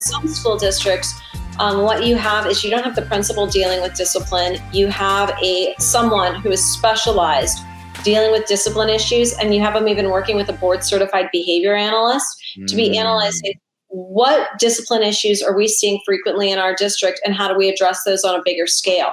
Some school districts, what you have is you don't have the principal dealing with discipline. You have someone who is specialized dealing with discipline issues, and you have them even working with a board certified behavior analyst to be analyzing what discipline issues are we seeing frequently in our district and how do we address those on a bigger scale.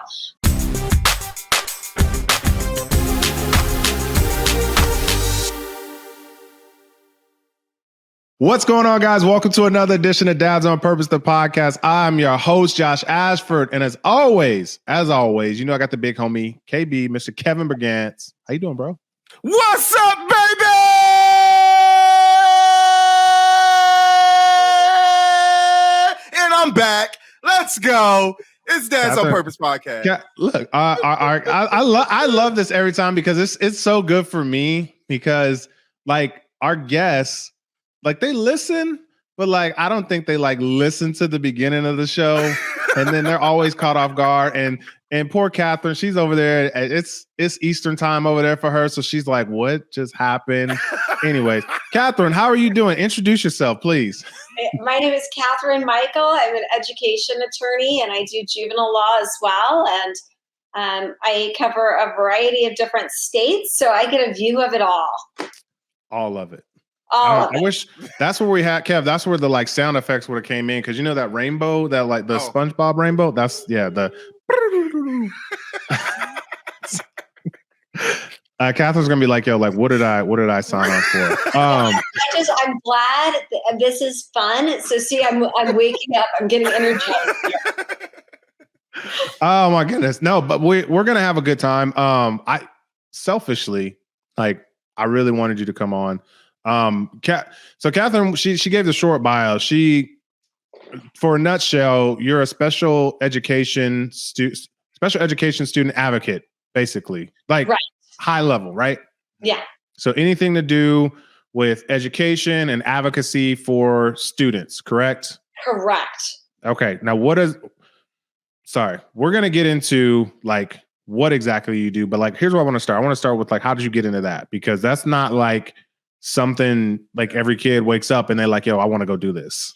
What's going on, guys? Welcome to another edition of Dads on Purpose, the podcast. I'm your host, Josh Ashford. And as always, you know I got the big homie, KB, Mr. Kevin Bergantz. How you doing, bro? What's up, baby? And I'm back. Let's go. It's Dads on Purpose podcast. Look, I love this every time because it's so good for me because like our guests, like they listen, but like I don't think they like listen to the beginning of the show, and then they're always caught off guard. And poor Catherine, she's over there. It's Eastern time over there for her, so she's like, "What just happened?" Anyways, Catherine, how are you doing? Introduce yourself, please. My name is Catherine Michael. I'm an education attorney, and I do juvenile law as well. And I cover a variety of different states, so I get a view of it all. All of it. I wish that's where we had Kev. That's where the like sound effects would have came in, because you know that rainbow, that like the SpongeBob rainbow. That's the. Catherine's gonna be like, yo, like, what did I sign up for? I'm glad this is fun. So see, I'm waking up. I'm getting energized. Oh my goodness, no, but we're gonna have a good time. I selfishly, like, I really wanted you to come on. So Catherine, she gave the short bio. For a nutshell, you're a special education student advocate, basically, like right. High level, right? Yeah. So anything to do with education and advocacy for students, correct? Correct. Okay. Now, we're going to get into like what exactly you do, but like, here's where I want to start. I want to start with like, how did you get into that? Because that's not like something like every kid wakes up and they're like, yo, I want to go do this.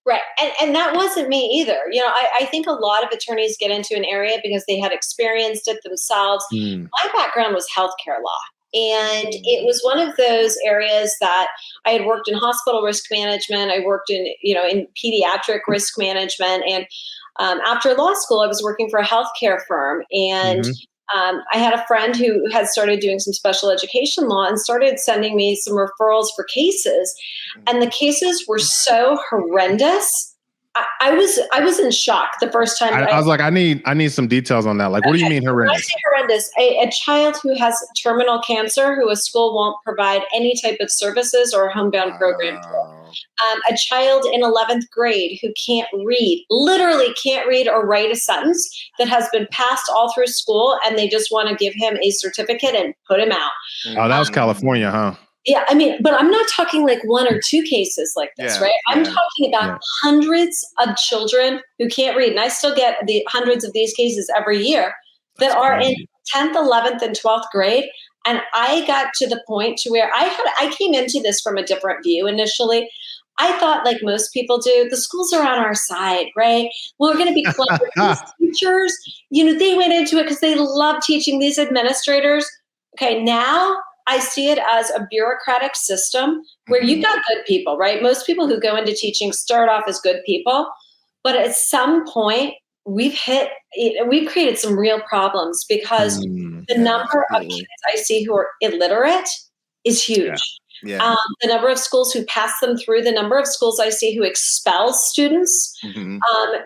Right. And that wasn't me either. You know, I think a lot of attorneys get into an area because they had experienced it themselves. My background was healthcare law. And it was one of those areas that I had worked in hospital risk management. I worked in pediatric risk management. And after law school, I was working for a healthcare firm. And I had a friend who had started doing some special education law and started sending me some referrals for cases. And the cases were so horrendous. I was in shock the first time. I was like, I need some details on that. Like, what do you mean horrendous? When I say horrendous, a child who has terminal cancer, who a school won't provide any type of services or a homebound program for. A child in 11th grade who literally can't read or write a sentence, that has been passed all through school, and they just want to give him a certificate and put him out. Oh, that was California, huh? Yeah, I mean, but I'm not talking like one or two cases like this, right? I'm talking about hundreds of children who can't read. And I still get the hundreds of these cases every year that are in 10th, 11th, and 12th grade. And I got to the point to where I came into this from a different view initially. I thought, like most people do, the schools are on our side, right? We're going to be clever. These teachers, they went into it because they love teaching. These administrators. Okay, now I see it as a bureaucratic system where you've got good people, right? Most people who go into teaching start off as good people. But at some point, we've created some real problems because the number of kids I see who are illiterate is huge. Yeah. The number of schools who pass them through, the number of schools I see who expel students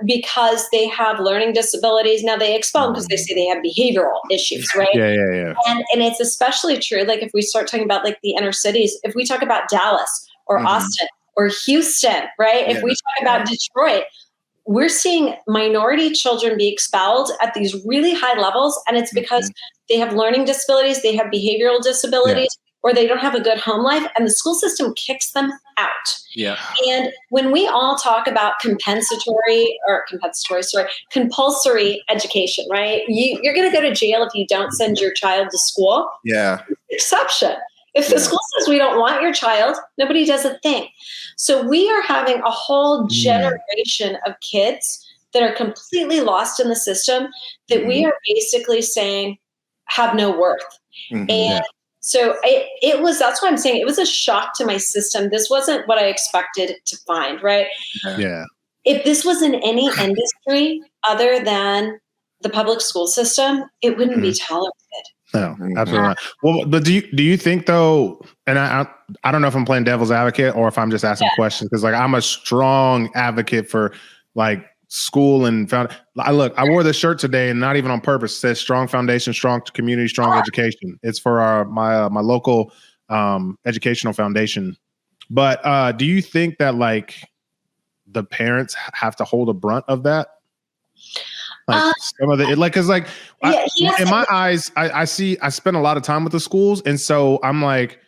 because they have learning disabilities. Now they expel them because they say they have behavioral issues, right? Yeah. And it's especially true, like if we start talking about like the inner cities, if we talk about Dallas or Austin or Houston, right? If we talk about Detroit, we're seeing minority children be expelled at these really high levels. And it's because they have learning disabilities, they have behavioral disabilities, or they don't have a good home life, and the school system kicks them out. Yeah. And when we all talk about compulsory education, right? You're going to go to jail if you don't send your child to school. Yeah. Exception. If the school says we don't want your child, nobody does a thing. So we are having a whole generation of kids that are completely lost in the system that we are basically saying have no worth. And so that's why I'm saying it was a shock to my system. This wasn't what I expected to find, right? Yeah. If this was in any industry other than the public school system, it wouldn't be tolerated. No, absolutely not. Well, but do you think though, and I don't know if I'm playing devil's advocate or if I'm just asking questions, because like I'm a strong advocate for like school and I wore this shirt today and not even on purpose. It says strong foundation, strong community, strong education. It's for my local educational foundation. But do you think that like the parents have to hold a brunt of that? Like some of the because like in my eyes, I spend a lot of time with the schools, and so I'm like,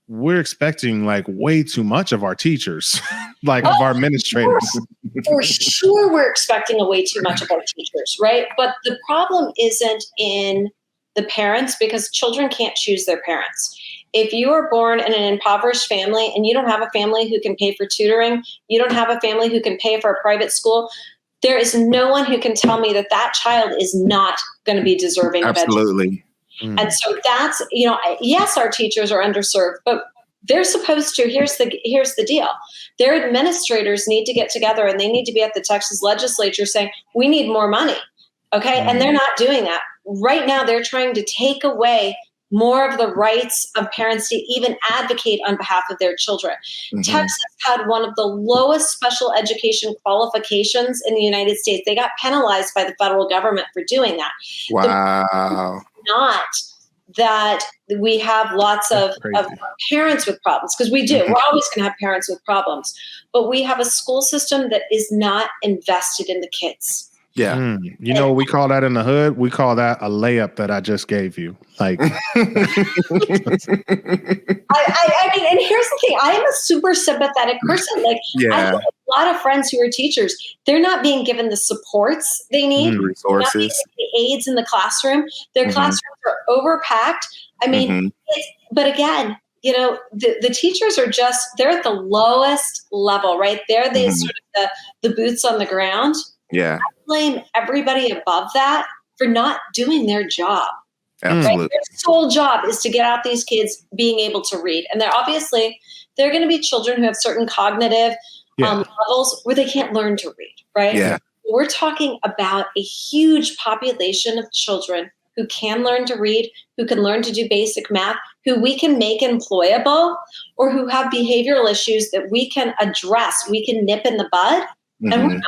we're expecting like way too much of our teachers, like of our administrators. For sure, we're expecting way too much of our teachers, right? But the problem isn't in the parents, because children can't choose their parents. If you are born in an impoverished family and you don't have a family who can pay for tutoring, you don't have a family who can pay for a private school, there is no one who can tell me that child is not going to be deserving of education. And so that's, yes, our teachers are underserved, but they're supposed to, here's the deal. Their administrators need to get together and they need to be at the Texas legislature saying, we need more money. Okay. And they're not doing that. Right now, they're trying to take away more of the rights of parents to even advocate on behalf of their children. Texas had one of the lowest special education qualifications in the United States. They got penalized by the federal government for doing that. Wow. Not that we have lots of parents with problems, because we do. We're always going to have parents with problems. But we have a school system that is not invested in the kids. Yeah. You know what we call that in the hood? We call that a layup that I just gave you. Like, I mean, and here's the thing. I am a super sympathetic person. Like, I have a lot of friends who are teachers. They're not being given the supports they need. Resources. The aides in the classroom. Their classrooms are overpacked. I mean, but again, the teachers are they're at the lowest level, right? They're the sort of the boots on the ground. Yeah. I blame everybody above that for not doing their job. Absolutely. Right? Their sole job is to get out these kids being able to read. And they're going to be children who have certain cognitive levels where they can't learn to read, right? Yeah. We're talking about a huge population of children who can learn to read, who can learn to do basic math, who we can make employable, or who have behavioral issues that we can address, we can nip in the bud. And we're not,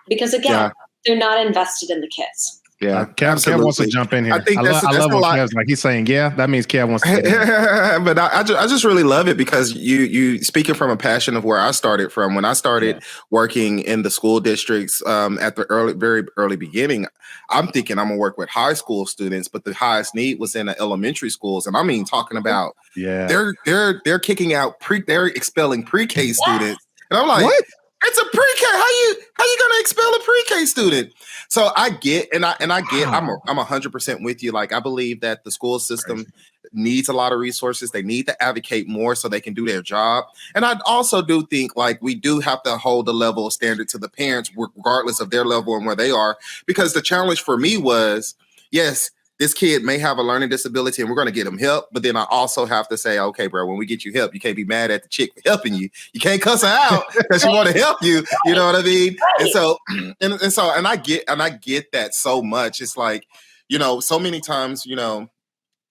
because again, they're not invested in the kids. Yeah, Kev wants to jump in here. I think that's I love a what lot. Kev's like. He's saying, that means Kev wants to. But I just really love it, because you speaking from a passion of where I started from. When I started working in the school districts at the very early beginning, I'm thinking I'm gonna work with high school students, but the highest need was in the elementary schools, and I mean talking about they're kicking out they're expelling pre-K students, and I'm like, what? It's a pre-K. How you gonna expel a pre-K student? So I get, I'm 100% with you. Like, I believe that the school system needs a lot of resources. They need to advocate more so they can do their job. And I also do think like we do have to hold a level of standard to the parents, regardless of their level and where they are. Because the challenge for me was, yes, this kid may have a learning disability and we're going to get him help. But then I also have to say, okay, bro, when we get you help, you can't be mad at the chick for helping you. You can't cuss her out because she want to help you. You know what I mean? And so, and I get that so much. It's like, so many times,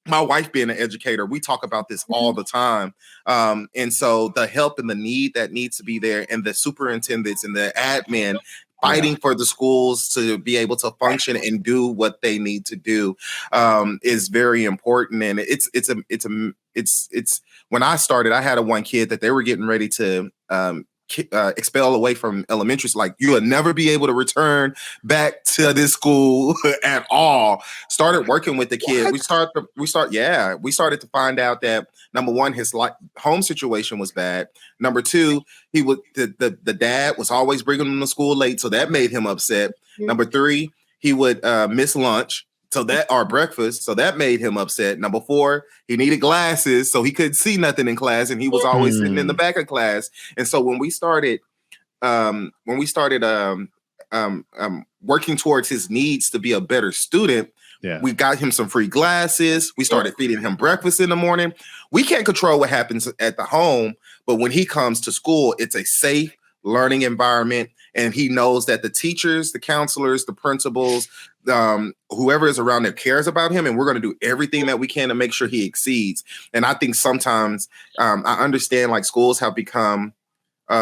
my wife being an educator, we talk about this all the time. And so the help and the need that needs to be there, and the superintendents and the admin fighting for the schools to be able to function and do what they need to do is very important. And it's when I started, I had one kid that they were getting ready to expel away from elementary. Like, you'll never be able to return back to this school at all. Started working with the kid. We started to find out that, number one, his home situation was bad. Number two, the dad was always bringing him to school late, so that made him upset. Number three, he would miss lunch So that our breakfast, so that made him upset. Number 4, he needed glasses, so he couldn't see nothing in class, and he was always sitting in the back of class. And so when we started working towards his needs to be a better student, we got him some free glasses. We started feeding him breakfast in the morning. We can't control what happens at the home, but when he comes to school, it's a safe learning environment. And he knows that the teachers, the counselors, the principals, whoever is around there cares about him. And we're going to do everything that we can to make sure he exceeds. And I think sometimes I understand like schools have become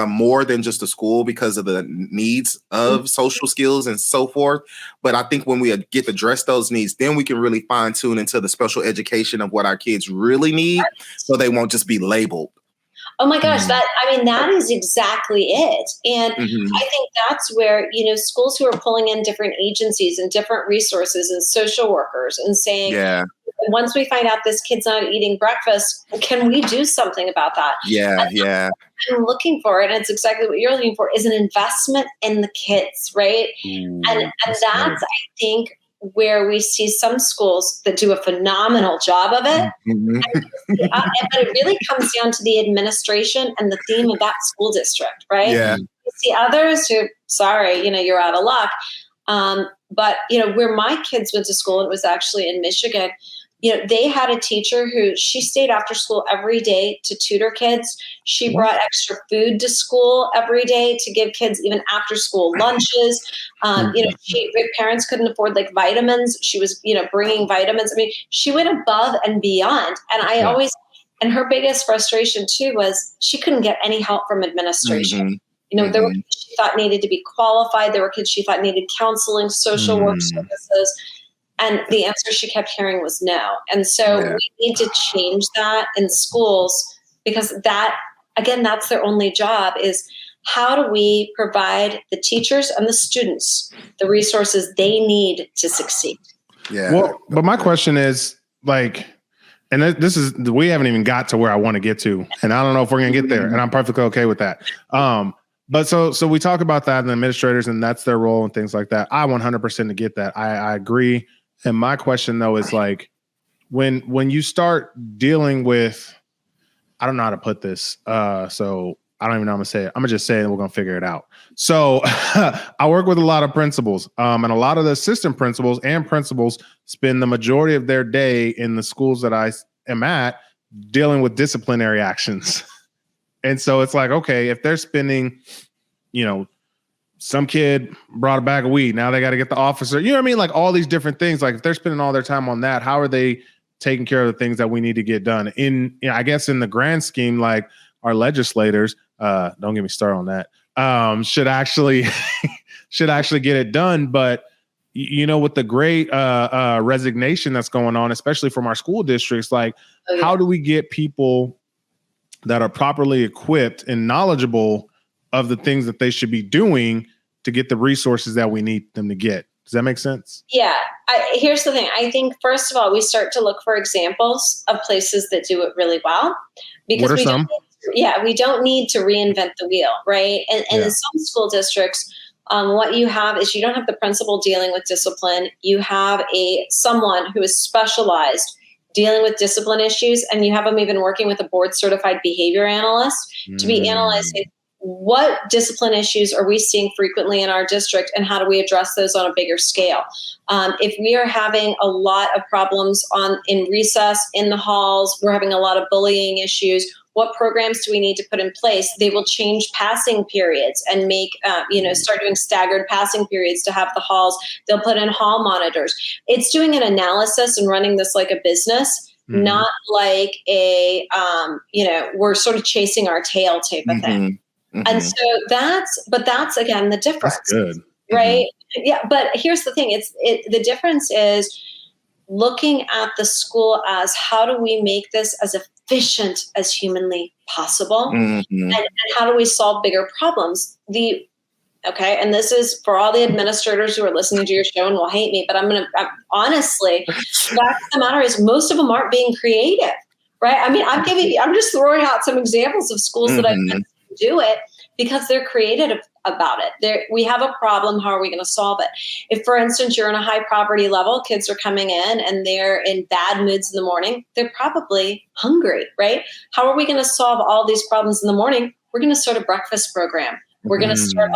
more than just a school because of the needs of social skills and so forth. But I think when we get to address those needs, then we can really fine tune into the special education of what our kids really need, so they won't just be labeled. Oh my gosh, that is exactly it. And I think that's where, schools who are pulling in different agencies and different resources and social workers and saying, once we find out this kid's not eating breakfast, can we do something about that? I'm looking for, and it's exactly what you're looking for, is an investment in the kids, right? And that's, I think, where we see some schools that do a phenomenal job of it. But it really comes down to the administration and the theme of that school district, right? You see others who, sorry, you're out of luck. But, where my kids went to school, it was actually in Michigan, they had a teacher who she stayed after school every day to tutor kids. She brought extra food to school every day to give kids even after school lunches. Parents couldn't afford like vitamins. She was, bringing vitamins. I mean, she went above and beyond. And and her biggest frustration too was she couldn't get any help from administration. There were kids she thought needed to be qualified. There were kids she thought needed counseling, social work services. And the answer she kept hearing was no. And so we need to change that in schools, because that's their only job, is how do we provide the teachers and the students the resources they need to succeed? Well, but my question is like, and we haven't even got to where I want to get to, and I don't know if we're going to get there, and I'm perfectly okay with that. But so we talk about that and the administrators, and that's their role and things like that. I 100% get that. I agree. And my question though is like, when you start dealing with, I don't know how to put this. So I don't even know how I'm gonna say it. I'm gonna just say it and we're gonna figure it out. So I work with a lot of principals, and a lot of the assistant principals and principals spend the majority of their day in the schools that I am at dealing with disciplinary actions. And so it's like, okay, if they're spending, some kid brought a bag of weed, now they got to get the officer, you know what I mean? Like all these different things, like if they're spending all their time on that, how are they taking care of the things that we need to get done I guess in the grand scheme, like our legislators, don't get me started on that, should actually get it done. But with the great resignation that's going on, especially from our school districts, like how do we get people that are properly equipped and knowledgeable of the things that they should be doing to get the resources that we need them to get? Does that make sense? Yeah. Here's the thing. I think, first of all, we start to look for examples of places that do it really well. Because we don't need to reinvent the wheel, right? And in some school districts, what you have is you don't have the principal dealing with discipline. You have someone who is specialized dealing with discipline issues, and you have them even working with a board certified behavior analyst to be analyzing what discipline issues are we seeing frequently in our district, and how do we address those on a bigger scale? If we are having a lot of problems in recess, in the halls, we're having a lot of bullying issues, what programs do we need to put in place? They will change passing periods and make, start doing staggered passing periods to have the halls. They'll put in hall monitors. It's doing an analysis and running this like a business, not like we're sort of chasing our tail type of thing. And so that's again, the difference. That's good. Right? Yeah. But here's the thing. The difference is looking at the school as how do we make this as efficient as humanly possible, and how do we solve bigger problems? And this is for all the administrators who are listening to your show and will hate me, but honestly, the fact of the matter is most of them aren't being creative, right? I mean, I'm just throwing out some examples of schools that I've been to do it because they're creative about it. We have a problem. How are we going to solve it? If, for instance, you're in a high poverty level, kids are coming in and they're in bad moods in the morning, they're probably hungry, right? How are we going to solve all these problems in the morning? We're going to start a breakfast program. We're going to start,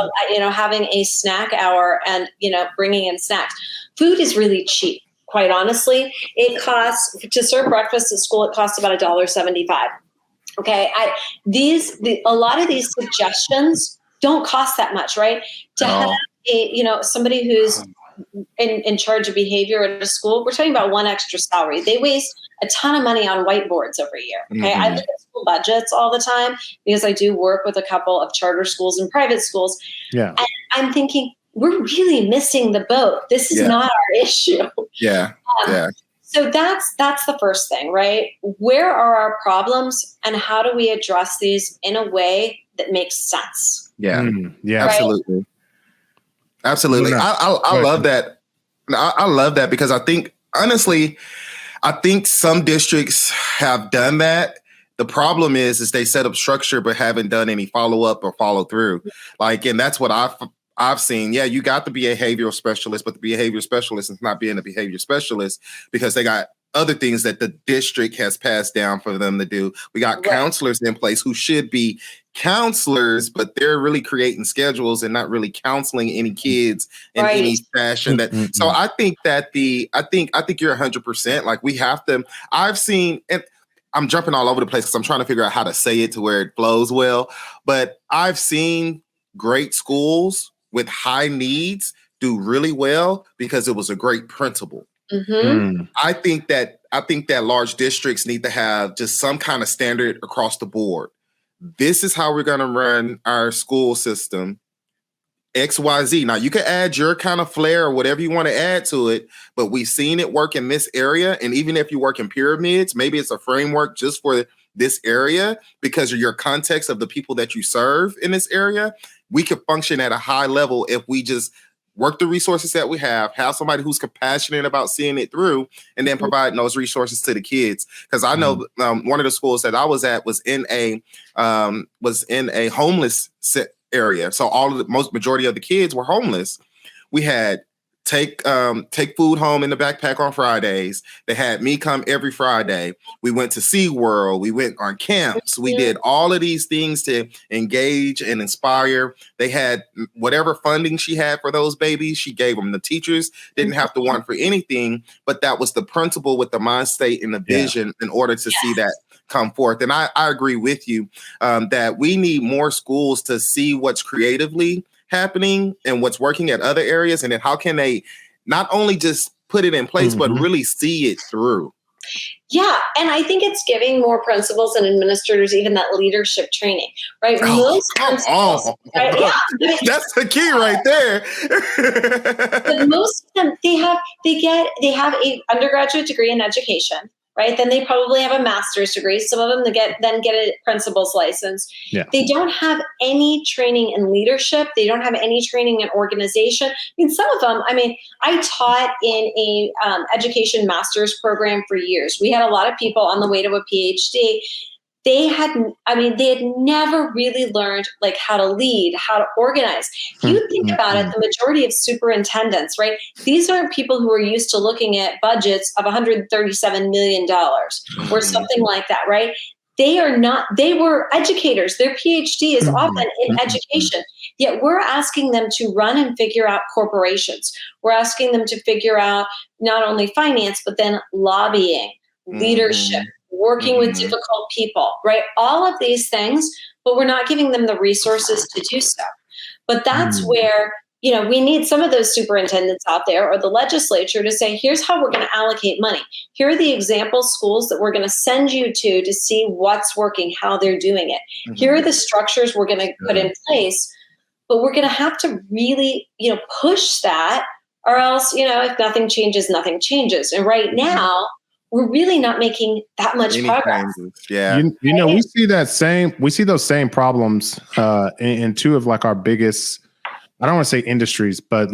having a snack hour and, bringing in snacks. Food is really cheap. Quite honestly, it costs to serve breakfast at school. It costs about $1.75. Okay, a lot of these suggestions don't cost that much, right? To have somebody who's in charge of behavior at a school, we're talking about one extra salary. They waste a ton of money on whiteboards every year. Okay, I look at school budgets all the time because I do work with a couple of charter schools and private schools. Yeah, and I'm thinking, we're really missing the boat. This is not our issue. So that's the first thing, right? Where are our problems and how do we address these in a way that makes sense? Yeah, absolutely. Absolutely. I love that. I love that because I think, honestly, some districts have done that. The problem is they set up structure but haven't done any follow up or follow through. And that's what I've seen. Yeah, you got the behavioral specialist, but the behavior specialist is not being a behavior specialist because they got other things that the district has passed down for them to do. We got counselors in place who should be counselors, but they're really creating schedules and not really counseling any kids in any fashion. So I think that I think you're 100%. Like we have to. I've seen, and I'm jumping all over the place because I'm trying to figure out how to say it to where it flows well. But I've seen great schools with high needs do really well because it was a great principal. I think that large districts need to have just some kind of standard across the board. This is how we're going to run our school system, XYZ. Now you can add your kind of flair or whatever you want to add to it, but we've seen it work in this area. And even if you work in pyramids, maybe it's a framework just for this area because of your context of the people that you serve in this area. We could function at a high level if we just work the resources that we have somebody who's compassionate about seeing it through, and then providing those resources to the kids. Because I know one of the schools that I was at was in a homeless area, so majority of the kids were homeless. We had take food home in the backpack on Fridays. They had me come every Friday. We went to SeaWorld. We went on camps. We did all of these things to engage and inspire. They had whatever funding she had for those babies, she gave them. The teachers didn't have to want for anything, but that was the principle with the mind state and the vision in order to see that come forth. And I agree with you that we need more schools to see what's creatively happening and what's working at other areas, and then how can they not only just put it in place but really see it through. Yeah, and I think it's giving more principals and administrators even that leadership training, right? That's the key right there. But most of them, they have a undergraduate degree in education, right? Then they probably have a master's degree. Some of them get a principal's license. Yeah. They don't have any training in leadership. They don't have any training in organization. Some of them, I taught in a education master's program for years. We had a lot of people on the way to a PhD. They had never really learned how to lead, how to organize. You think about it, the majority of superintendents, right? These aren't people who are used to looking at budgets of $137 million or something like that, right? They were educators. Their PhD is often in education. Yet we're asking them to run and figure out corporations. We're asking them to figure out not only finance, but then lobbying, leadership, working with difficult people, right? All of these things, but we're not giving them the resources to do so. But that's where, we need some of those superintendents out there or the legislature to say, here's how we're going to allocate money. Here are the example schools that we're going to send you to see what's working, how they're doing it. Here are the structures we're going to put in place, but we're going to have to really, push that, or else, if nothing changes, nothing changes. And right now, we're really not making that much progress. Yeah. We see those same problems in two of our biggest, I don't want to say industries, but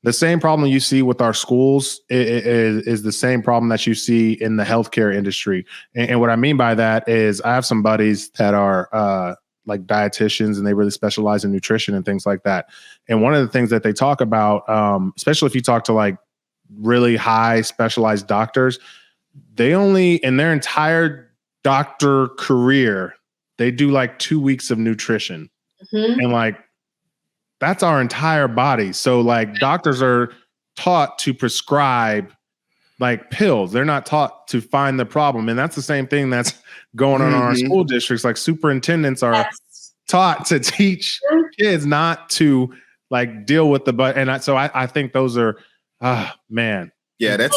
the same problem you see with our schools is the same problem that you see in the healthcare industry. And what I mean by that is I have some buddies that are like dietitians and they really specialize in nutrition and things like that. And one of the things that they talk about, especially if you talk to like really high specialized doctors, they only in their entire doctor career, they do like 2 weeks of nutrition. And like, that's our entire body. So like doctors are taught to prescribe like pills. They're not taught to find the problem. And that's the same thing that's going on in our school districts. Like superintendents are taught to teach kids not to like deal with so I think those are, man. Yeah, that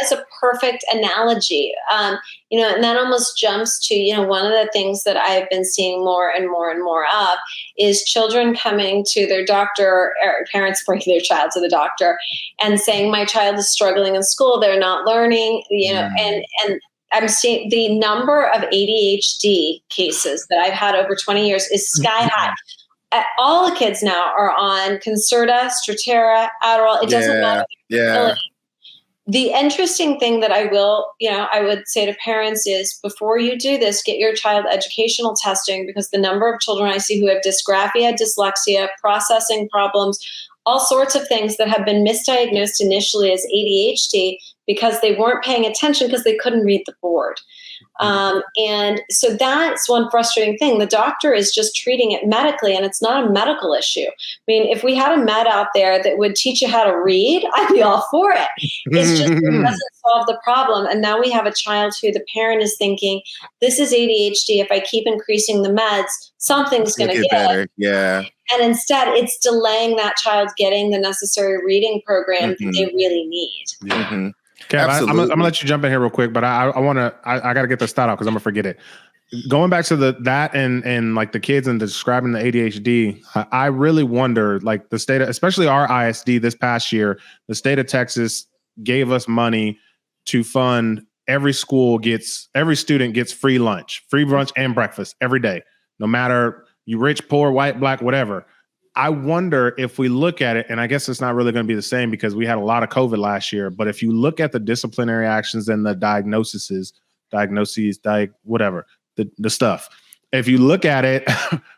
is a perfect analogy. And that almost jumps to, one of the things that I've been seeing more and more and more of is children coming to their doctor, or parents bringing their child to the doctor and saying, my child is struggling in school. They're not learning, and I'm seeing the number of ADHD cases that I've had over 20 years is sky high. All the kids now are on Concerta, Strattera, Adderall. It doesn't matter. Yeah. The interesting thing that I would say to parents is before you do this, get your child educational testing, because the number of children I see who have dysgraphia, dyslexia, processing problems, all sorts of things that have been misdiagnosed initially as ADHD because they weren't paying attention because they couldn't read the board. And so that's one frustrating thing. The doctor is just treating it medically, and it's not a medical issue. I mean, if we had a med out there that would teach you how to read, I'd be all for it. It's just, it doesn't solve the problem. And now we have a child who the parent is thinking, this is ADHD. If I keep increasing the meds, something's going to get better. Yeah. And instead, it's delaying that child getting the necessary reading program that they really need. Yeah. Kev, I'm gonna let you jump in here real quick, but I got to get this thought out because I'm gonna forget it. Going back to that and like the kids and describing the ADHD, I really wonder, like the state, especially our ISD this past year, the state of Texas gave us money to fund every student gets free lunch and breakfast every day, no matter you rich, poor, white, black, whatever. I wonder if we look at it, and I guess it's not really going to be the same because we had a lot of COVID last year, but if you look at the disciplinary actions and the diagnoses, whatever, the stuff, if you look at it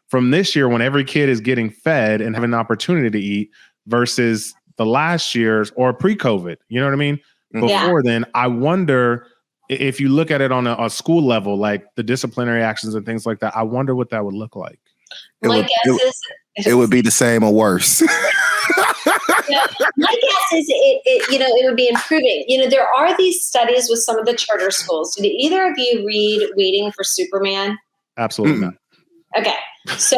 from this year when every kid is getting fed and having an opportunity to eat versus the last year's or pre-COVID, you know what I mean? Before then, I wonder if you look at it on a school level, like the disciplinary actions and things like that, I wonder what that would look like. It would be the same or worse. My guess is it would be improving. There are these studies with some of the charter schools. Did either of you read Waiting for Superman? Absolutely not. Okay. So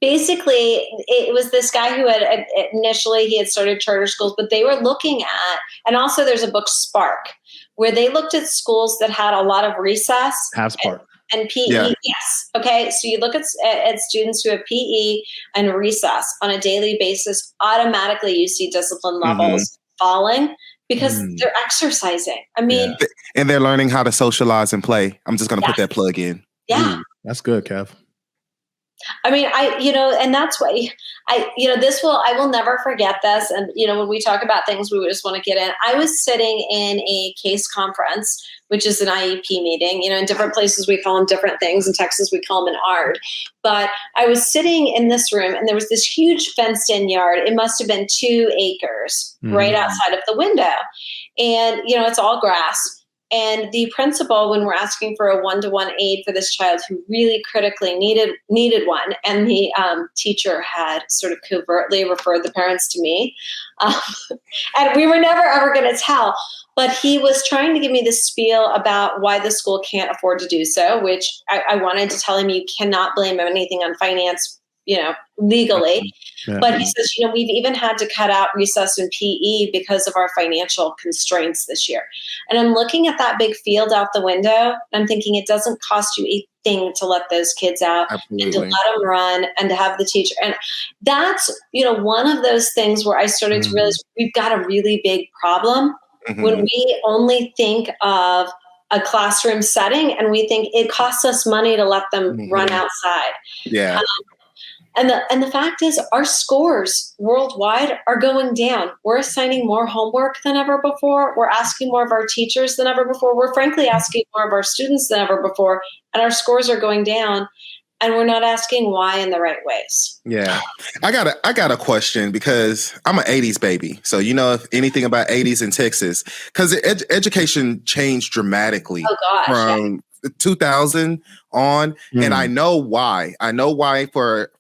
basically it was this guy who had initially he had started charter schools, but they were looking at, and also there's a book Spark, where they looked at schools that had a lot of recess. Have Spark. And PE, yes. Okay, so you look at students who have PE and recess on a daily basis, automatically you see discipline levels falling because they're exercising. I mean, and they're learning how to socialize and play. I'm just going to put that plug in. Yeah. That's good, Kev. I mean, and that's why I will never forget this. And, when we talk about things, we just want to get in. I was sitting in a case conference, which is an IEP meeting, in different places, we call them different things. In Texas, we call them an ARD. But I was sitting in this room and there was this huge fenced in yard. It must've been 2 acres right outside of the window. And, it's all grass. And the principal, when we're asking for a 1-to-1 aid for this child who really critically needed one, and the teacher had sort of covertly referred the parents to me, and we were never ever going to tell, but he was trying to give me this spiel about why the school can't afford to do so, which I wanted to tell him you cannot blame anything on finance, legally. Yeah. But he says, we've even had to cut out recess and PE because of our financial constraints this year. And I'm looking at that big field out the window. And I'm thinking it doesn't cost you a thing to let those kids out and to let them run and to have the teacher. And that's, one of those things where I started to realize we've got a really big problem when we only think of a classroom setting and we think it costs us money to let them run outside. Yeah. And the fact is, our scores worldwide are going down. We're assigning more homework than ever before. We're asking more of our teachers than ever before. We're frankly asking more of our students than ever before, and our scores are going down. And we're not asking why in the right ways. Yeah. I got a question because I'm an 80s baby. So you know if anything about 80s in Texas, because education changed dramatically from 2000 on. And I know why. I know why for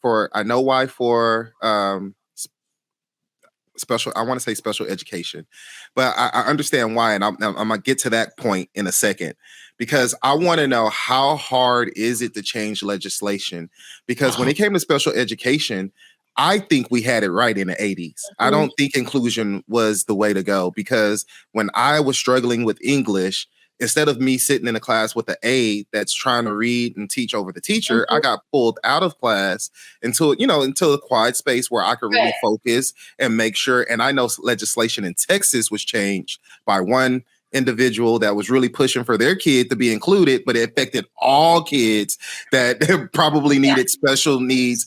special, I want to say special education, but I understand why. And I'm gonna get to that point in a second, because I want to know how hard is it to change legislation? Because when it came to special education, I think we had it right in the 80s. I don't think inclusion was the way to go, because when I was struggling with English, instead of me sitting in a class with an aide that's trying to read and teach over the teacher, I got pulled out of class into a quiet space where I could really focus and make sure. And I know legislation in Texas was changed by one individual that was really pushing for their kid to be included, but it affected all kids that probably needed special needs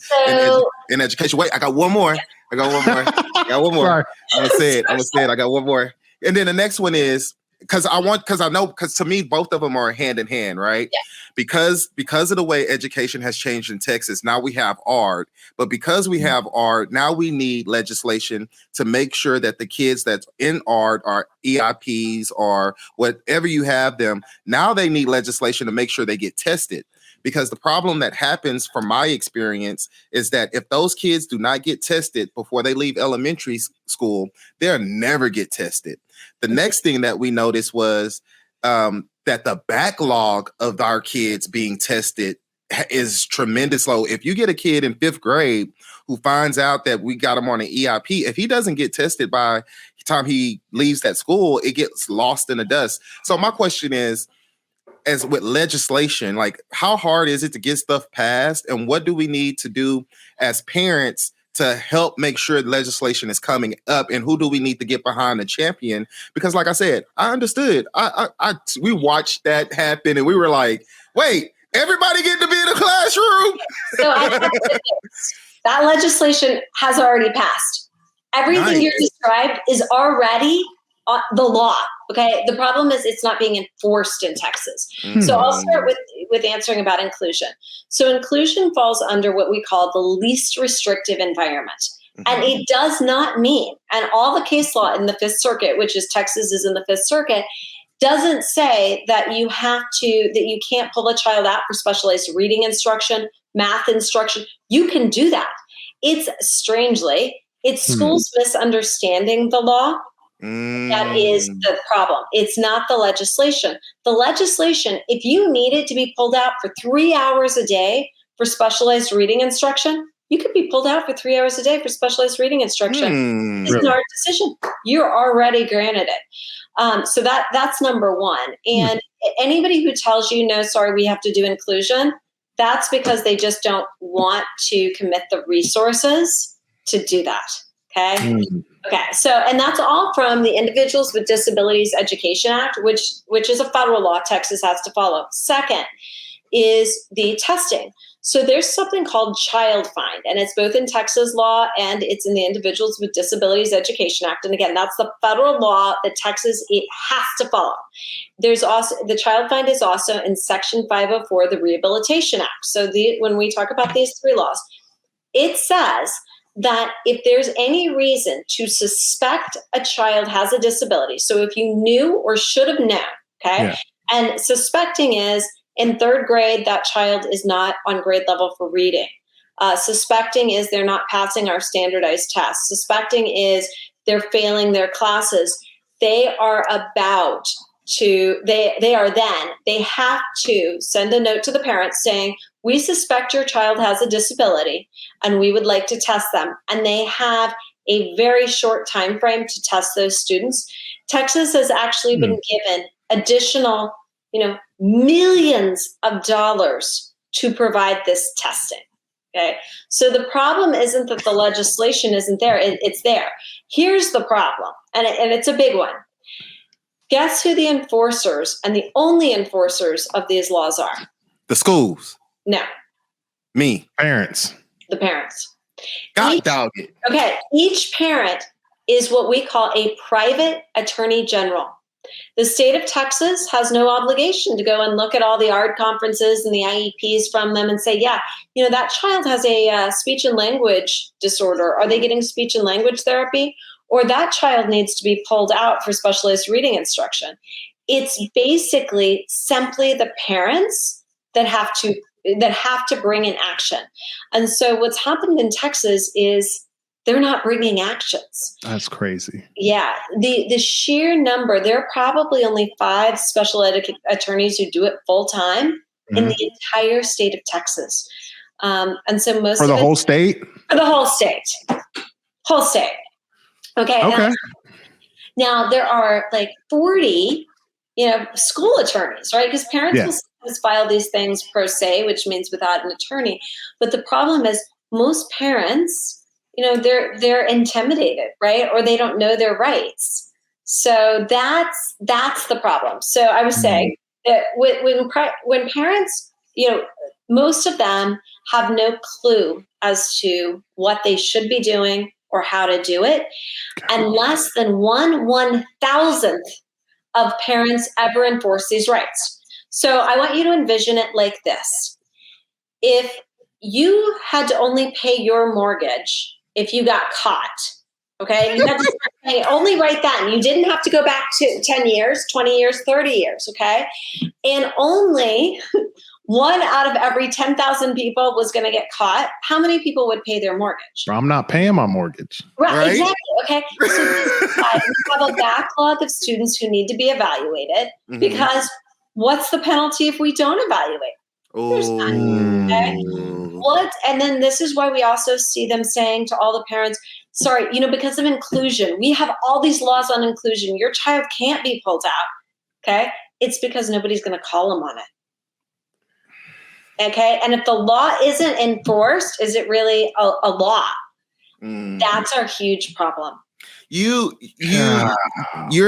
in education. Wait, I got one more. I got one more. I'm gonna say it. I got one more. And then the next one is, because to me, both of them are hand in hand, right? Yeah. Because of the way education has changed in Texas, now we have ARD. But because we have ARD, now we need legislation to make sure that the kids that's in ARD are EIPs or whatever you have them. Now they need legislation to make sure they get tested. Because the problem that happens from my experience is that if those kids do not get tested before they leave elementary school, they'll never get tested. The next thing that we noticed was that the backlog of our kids being tested is tremendous low. If you get a kid in 5th grade who finds out that we got him on an EIP, if he doesn't get tested by the time he leaves that school, it gets lost in the dust. So my question is, as with legislation, like how hard is it to get stuff passed, and what do we need to do as parents to help make sure legislation is coming up, and who do we need to get behind the champion? Because like I said, I understood. We watched that happen and we were like, wait, everybody getting to be in the classroom. So that legislation has already passed. Everything you described is already the law. Okay. The problem is it's not being enforced in Texas. So I'll start with answering about inclusion. So inclusion falls under what we call the least restrictive environment. And it does not mean, and all the case law in the 5th Circuit, which is Texas is in the 5th Circuit, doesn't say that you can't pull a child out for specialized reading instruction, math instruction. You can do that. It's schools misunderstanding the law. That is the problem. It's not the legislation. The legislation, if you needed to be pulled out for 3 hours a day for specialized reading instruction, you could be pulled out for 3 hours a day for specialized reading instruction. It's not our decision. You're already granted it. So that's number one. And anybody who tells you, no, sorry, we have to do inclusion, that's because they just don't want to commit the resources to do that. Okay. Okay. So, and that's all from the Individuals with Disabilities Education Act, which is a federal law Texas has to follow. Second is the testing. So there's something called child find, and it's both in Texas law and it's in the Individuals with Disabilities Education Act. And again, that's the federal law that Texas has to follow. There's also the child find is also in Section 504 of the Rehabilitation Act. So when we talk about these three laws, it says that if there's any reason to suspect a child has a disability, so if you knew or should have known, okay, and suspecting is in 3rd grade, that child is not on grade level for reading. Suspecting is they're not passing our standardized tests. Suspecting is they're failing their classes. They have to send a note to the parents saying, we suspect your child has a disability and we would like to test them. And they have a very short time frame to test those students. Texas has actually been given additional, millions of dollars to provide this testing. Okay. So the problem isn't that the legislation isn't there. It's there. Here's the problem. And it's a big one. Guess who the enforcers and the only enforcers of these laws are? The schools. No. Me. Parents. The parents. God dog it. Okay. Each parent is what we call a private attorney general. The state of Texas has no obligation to go and look at all the ARD conferences and the IEPs from them and say, yeah, that child has a speech and language disorder. Are they getting speech and language therapy? Or that child needs to be pulled out for specialized reading instruction. It's basically simply the parents that have to bring in action. And so what's happened in Texas is they're not bringing actions. That's crazy. Yeah. The sheer number, there are probably only 5 special ed attorneys who do it full time in the entire state of Texas. And so most for the whole state? For the whole state. Whole state. Okay. Now there are like 40, school attorneys, right? Because parents will sometimes file these things pro se, which means without an attorney. But the problem is most parents, they're intimidated, right? Or they don't know their rights. So that's the problem. So I was saying that when parents, most of them have no clue as to what they should be doing or how to do it. And less than 1/1000th of parents ever enforce these rights. So I want you to envision it like this. If you had to only pay your mortgage if you got caught, okay? You had to start paying only right then. You didn't have to go back to 10 years, 20 years, 30 years, okay? And only 1 out of every 10,000 people was going to get caught. How many people would pay their mortgage? I'm not paying my mortgage. Right? Exactly. Okay. So we have a backlog of students who need to be evaluated because what's the penalty if we don't evaluate? There's none. Okay. And then this is why we also see them saying to all the parents, sorry, because of inclusion, we have all these laws on inclusion. Your child can't be pulled out. Okay. It's because nobody's going to call them on it. Okay. And if the law isn't enforced, is it really a law? That's our huge problem. You're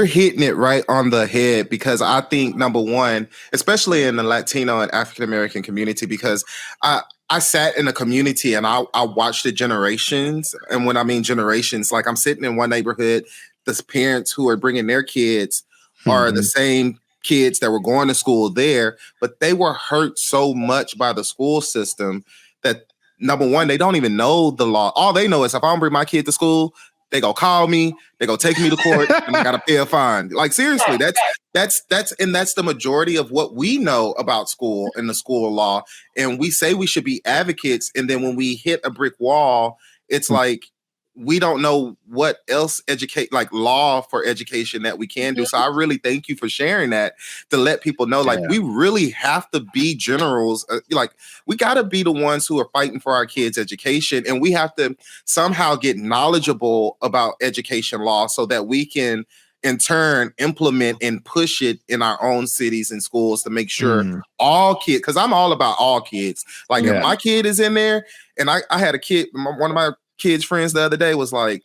hitting it right on the head, because I think, number one, especially in the Latino and African American community, because I sat in a community and I watched the generations. And when I mean generations, like I'm sitting in one neighborhood, the parents who are bringing their kids are the same kids that were going to school there, but they were hurt so much by the school system that, number one, they don't even know the law. All they know is if I don't bring my kid to school, they go call me, they go take me to court, and I gotta pay a fine. Like, seriously, that's the majority of what we know about school and the school law. And we say we should be advocates, and then when we hit a brick wall, it's like we don't know what else law for education that we can do. So I really thank you for sharing that, to let people know, like, we really have to be generals. We got to be the ones who are fighting for our kids' education. And we have to somehow get knowledgeable about education law so that we can, in turn, implement and push it in our own cities and schools to make sure all kids, because I'm all about all kids. Like, if my kid is in there, and I had a kid, one of my kids' friends the other day was like,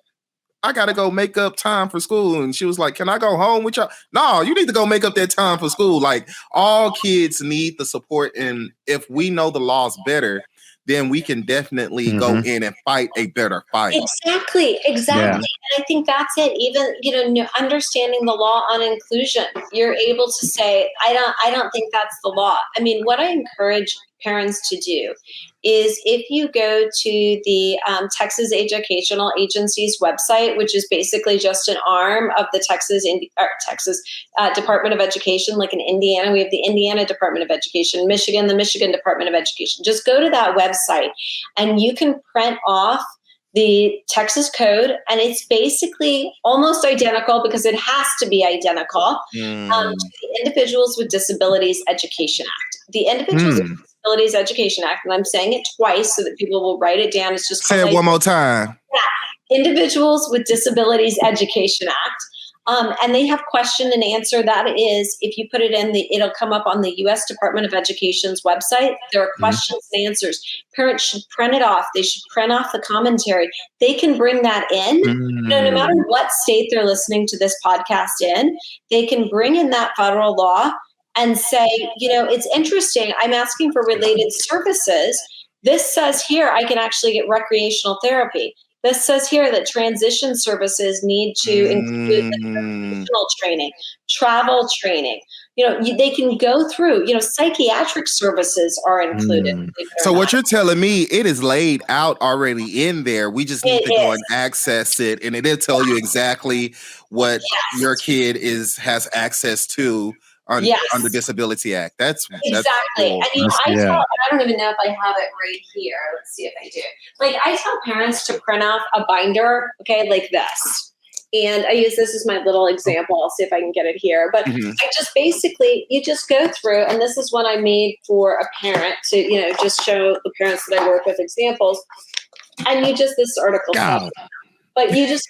I gotta go make up time for school, and she was like, can I go home with y'all? No, you need to go make up that time for school. Like, all kids need the support, and if we know the laws better, then we can definitely go in and fight a better fight. Exactly. And I think that's it. Even understanding the law on inclusion, you're able to say, I don't think that's the law. I mean, what I encourage parents to do is, if you go to the Texas Educational Agency's website, which is basically just an arm of the Texas Department of Education, like in Indiana, we have the Indiana Department of Education, Michigan, the Michigan Department of Education. Just go to that website and you can print off the Texas code, and it's basically almost identical, because it has to be identical, to the Individuals with Disabilities Education Act. The Individuals with Disabilities Education Act, and I'm saying it twice so that people will write it down. It's just say it one more time. Yeah, Individuals with Disabilities Education Act. And they have question and answer. That is, if you put it in, it'll come up on the U.S. Department of Education's website. There are questions and answers. Parents should print it off. They should print off the commentary. They can bring that in. No matter what state they're listening to this podcast in, they can bring in that federal law and say, it's interesting. I'm asking for related services. This says here I can actually get recreational therapy. This says here that transition services need to include vocational training, travel training. They can go through, psychiatric services are included. So what you're telling me, it is laid out already in there. We just need to go and access it, and it'll tell you exactly what your kid has access to under Disability Act. That's exactly. cool. And I don't even know if I have it right here. Let's see if I do. Like, I tell parents to print off a binder, okay, like this. And I use this as my little example. I'll see if I can get it here. But I just basically, you just go through, and this is one I made for a parent to, just show the parents that I work with examples. And this article. But you just,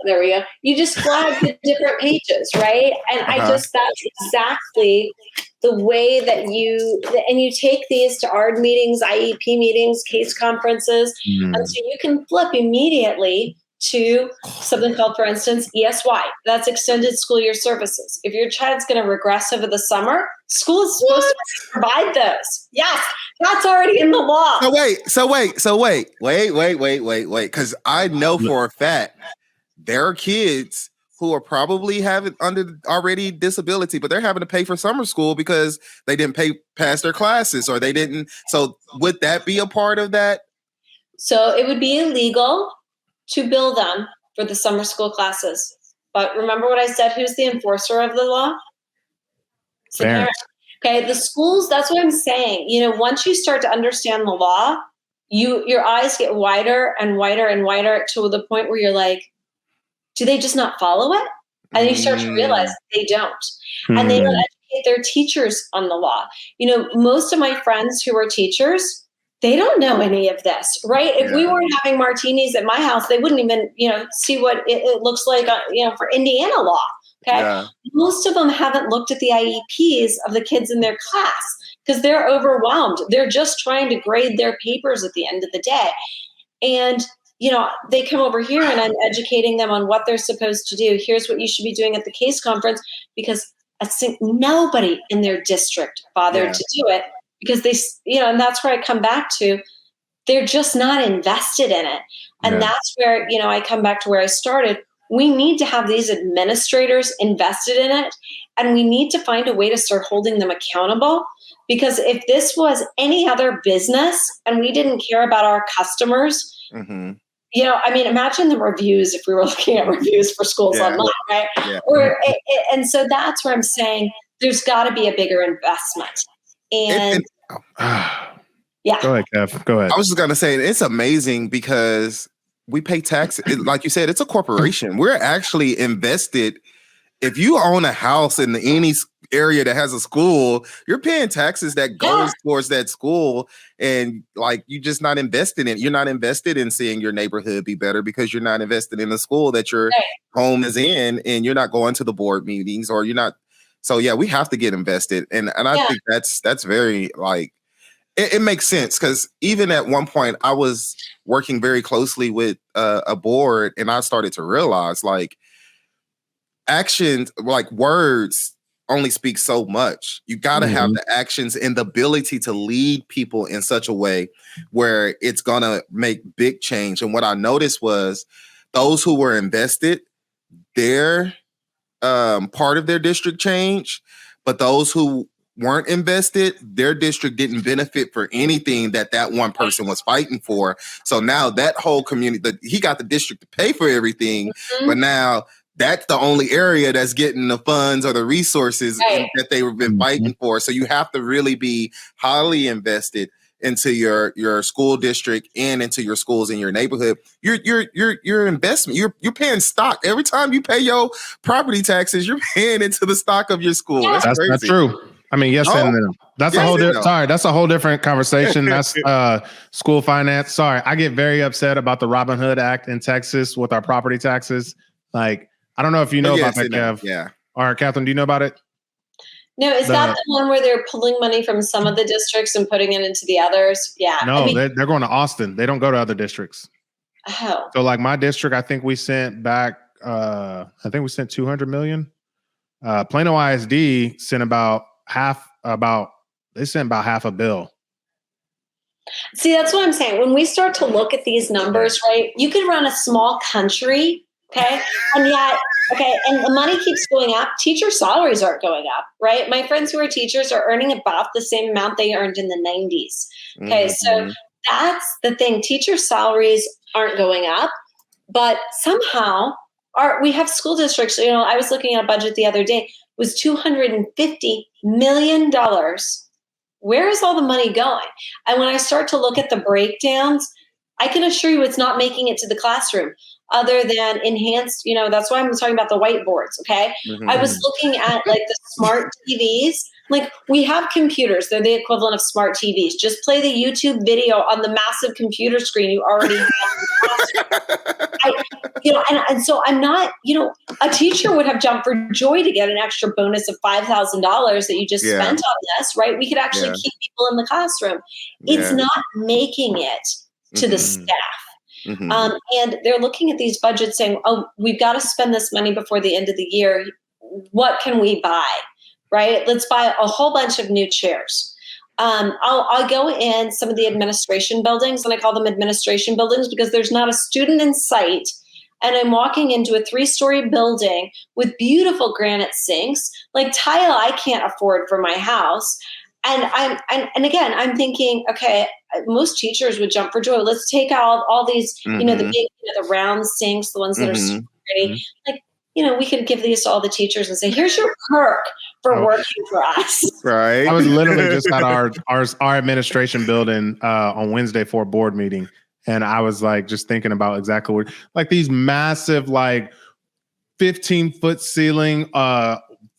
there we go. You just flag the different pages, right? And that's exactly the way that you take these to ARD meetings, IEP meetings, case conferences. And so you can flip immediately to something called, for instance, ESY. That's Extended School Year Services. If your child's going to regress over the summer, school is supposed to provide those. Yes, that's already in the law. So wait. Because I know for a fact there are kids who are probably having already disability, but they're having to pay for summer school because they didn't pass their classes, or they didn't. So would that be a part of that? So it would be illegal to bill them for the summer school classes. But remember what I said, who's the enforcer of the law? It's the parent. Okay, the schools, that's what I'm saying. Once you start to understand the law, your eyes get wider and wider and wider to the point where you're like, do they just not follow it? And you start to realize they don't. And they don't educate their teachers on the law. Most of my friends who are teachers, they don't know any of this, right? If we weren't having martinis at my house, they wouldn't even, see what it looks like, for Indiana law. Okay. Yeah. Most of them haven't looked at the IEPs of the kids in their class because they're overwhelmed. They're just trying to grade their papers at the end of the day. And, they come over here and I'm educating them on what they're supposed to do. Here's what you should be doing at the case conference, because I think nobody in their district bothered to do it. Because they, and that's where I come back to, they're just not invested in it. And that's where, I come back to where I started. We need to have these administrators invested in it. And we need to find a way to start holding them accountable. Because if this was any other business and we didn't care about our customers, imagine the reviews if we were looking at reviews for schools online, right? Yeah. And so that's where I'm saying there's got to be a bigger investment. And Go ahead, Kev. Go ahead. I was just gonna say, it's amazing because we pay taxes. Like you said, it's a corporation. We're actually invested. If you own a house in any area that has a school, you're paying taxes that goes towards that school, and like you're just not invested in. You're not invested in seeing your neighborhood be better because you're not invested in the school that your home is in, and you're not going to the board meetings, or you're not. So we have to get invested, and I think that's very it makes sense, because even at one point I was working very closely with a board, and I started to realize actions, words, only speak so much. You got to have the actions and the ability to lead people in such a way where it's gonna make big change. And what I noticed was those who were invested, their part of their district change, but those who weren't invested, their district didn't benefit for anything that one person was fighting for. So now that whole community, he got the district to pay for everything, but now that's the only area that's getting the funds or the resources that they've been fighting for. So you have to really be highly invested into your school district and into your schools in your neighborhood. Your investment, you're paying stock. Every time you pay your property taxes, you're paying into the stock of your school. That's crazy. Not true. I mean, yes and no. That's a whole different. Sorry, that's a whole different conversation. That's school finance. Sorry, I get very upset about the Robin Hood Act in Texas with our property taxes. I don't know if you know about that, Kev. Yeah. All right, Catherine, do you know about it? No, is that the one where they're pulling money from some of the districts and putting it into the others? Yeah. No, they're going to Austin. They don't go to other districts. Oh. So my district, I think we sent back, $200 million. Plano ISD sent about half a bill. See, that's what I'm saying. When we start to look at these numbers, right, you could run a small country, okay, and yet, okay, and the money keeps going up. Teacher salaries aren't going up, right? My friends who are teachers are earning about the same amount they earned in the 90s. Okay, so that's the thing. Teacher salaries aren't going up, but somehow we have school districts. I was looking at a budget the other day, was $250 million. Where is all the money going? And when I start to look at the breakdowns, I can assure you it's not making it to the classroom other than enhanced, that's why I'm talking about the whiteboards, okay? I was looking at like the smart TVs. Like we have computers, they're the equivalent of smart TVs. Just play the YouTube video on the massive computer screen you already have in the classroom. And so I'm not, a teacher would have jumped for joy to get an extra bonus of $5,000 that you just spent on this, right? We could actually keep people in the classroom. It's not making it to the staff. And they're looking at these budgets saying, oh, we've got to spend this money before the end of the year. What can we buy? Right? Let's buy a whole bunch of new chairs. I'll go in some of the administration buildings, and I call them administration buildings because there's not a student in sight. And I'm walking into a 3-story building with beautiful granite sinks, like tile I can't afford for my house. And again, I'm thinking, okay, most teachers would jump for joy. Let's take out all these, the big, the round sinks, the ones that are super pretty. Like, we could give these to all the teachers and say, here's your perk for working for us. Right. I was literally just at our administration building on Wednesday for a board meeting. And I was like, just thinking about exactly what, like these massive, like 15-foot ceiling,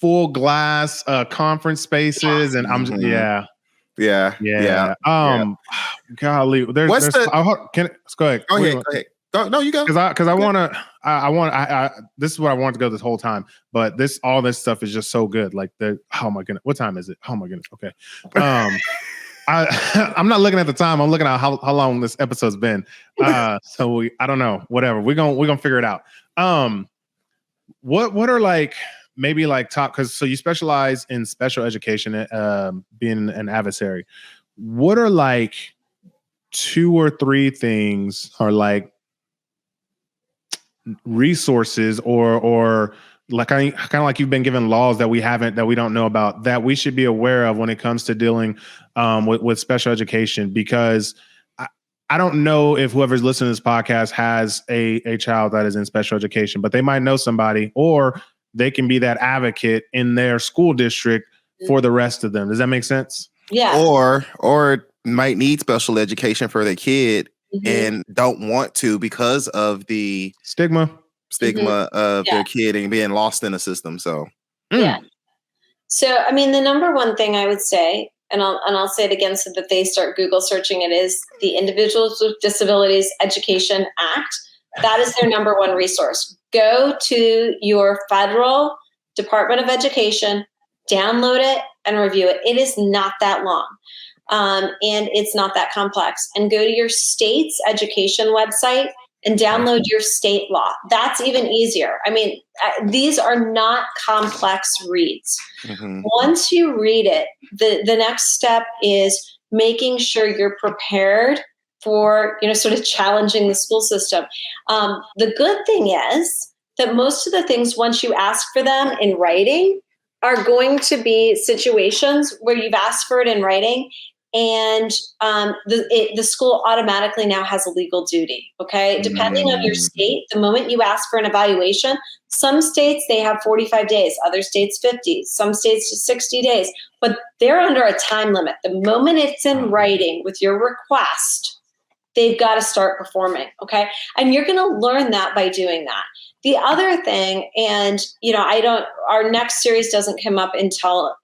full glass conference spaces. And I'm just, golly, let's go ahead. Go ahead. No, you go. Because this is what I wanted to go this whole time, but all this stuff is just so good. Like oh my goodness, what time is it? Oh my goodness. Okay. I'm not looking at the time. I'm looking at how long this episode's been. So I don't know, whatever. We're gonna figure it out. What are like, maybe like top, so you specialize in special education, being an adversary. What are like 2 or 3 things, or like resources, or like kind of like you've been given laws that we don't know about, that we should be aware of when it comes to dealing with special education? Because I don't know if whoever's listening to this podcast has a child that is in special education, but they might know somebody, or they can be that advocate in their school district for the rest of them. Does that make sense? Yeah. Or might need special education for their kid and don't want to because of the stigma of their kid and being lost in the system. So yeah. So I mean, the number one thing I would say, and I'll say it again so that they start Google searching it, is the Individuals with Disabilities Education Act. That is their number one resource. Go to your federal Department of Education, download it, and review it. It is not that long. And it's not that complex. And go to your state's education website and download your state law. That's even easier. I mean, these are not complex reads. Once you read it, the next step is making sure you're prepared for, sort of challenging the school system. The good thing is that most of the things, once you ask for them in writing, are going to be situations where you've asked for it in writing, and the school automatically now has a legal duty, okay? Depending on your state, the moment you ask for an evaluation, some states, they have 45 days, other states 50, some states 60 days, but they're under a time limit. The moment it's in writing with your request, they've got to start performing, okay? And you're going to learn that by doing that. The other thing, and our next series doesn't come up until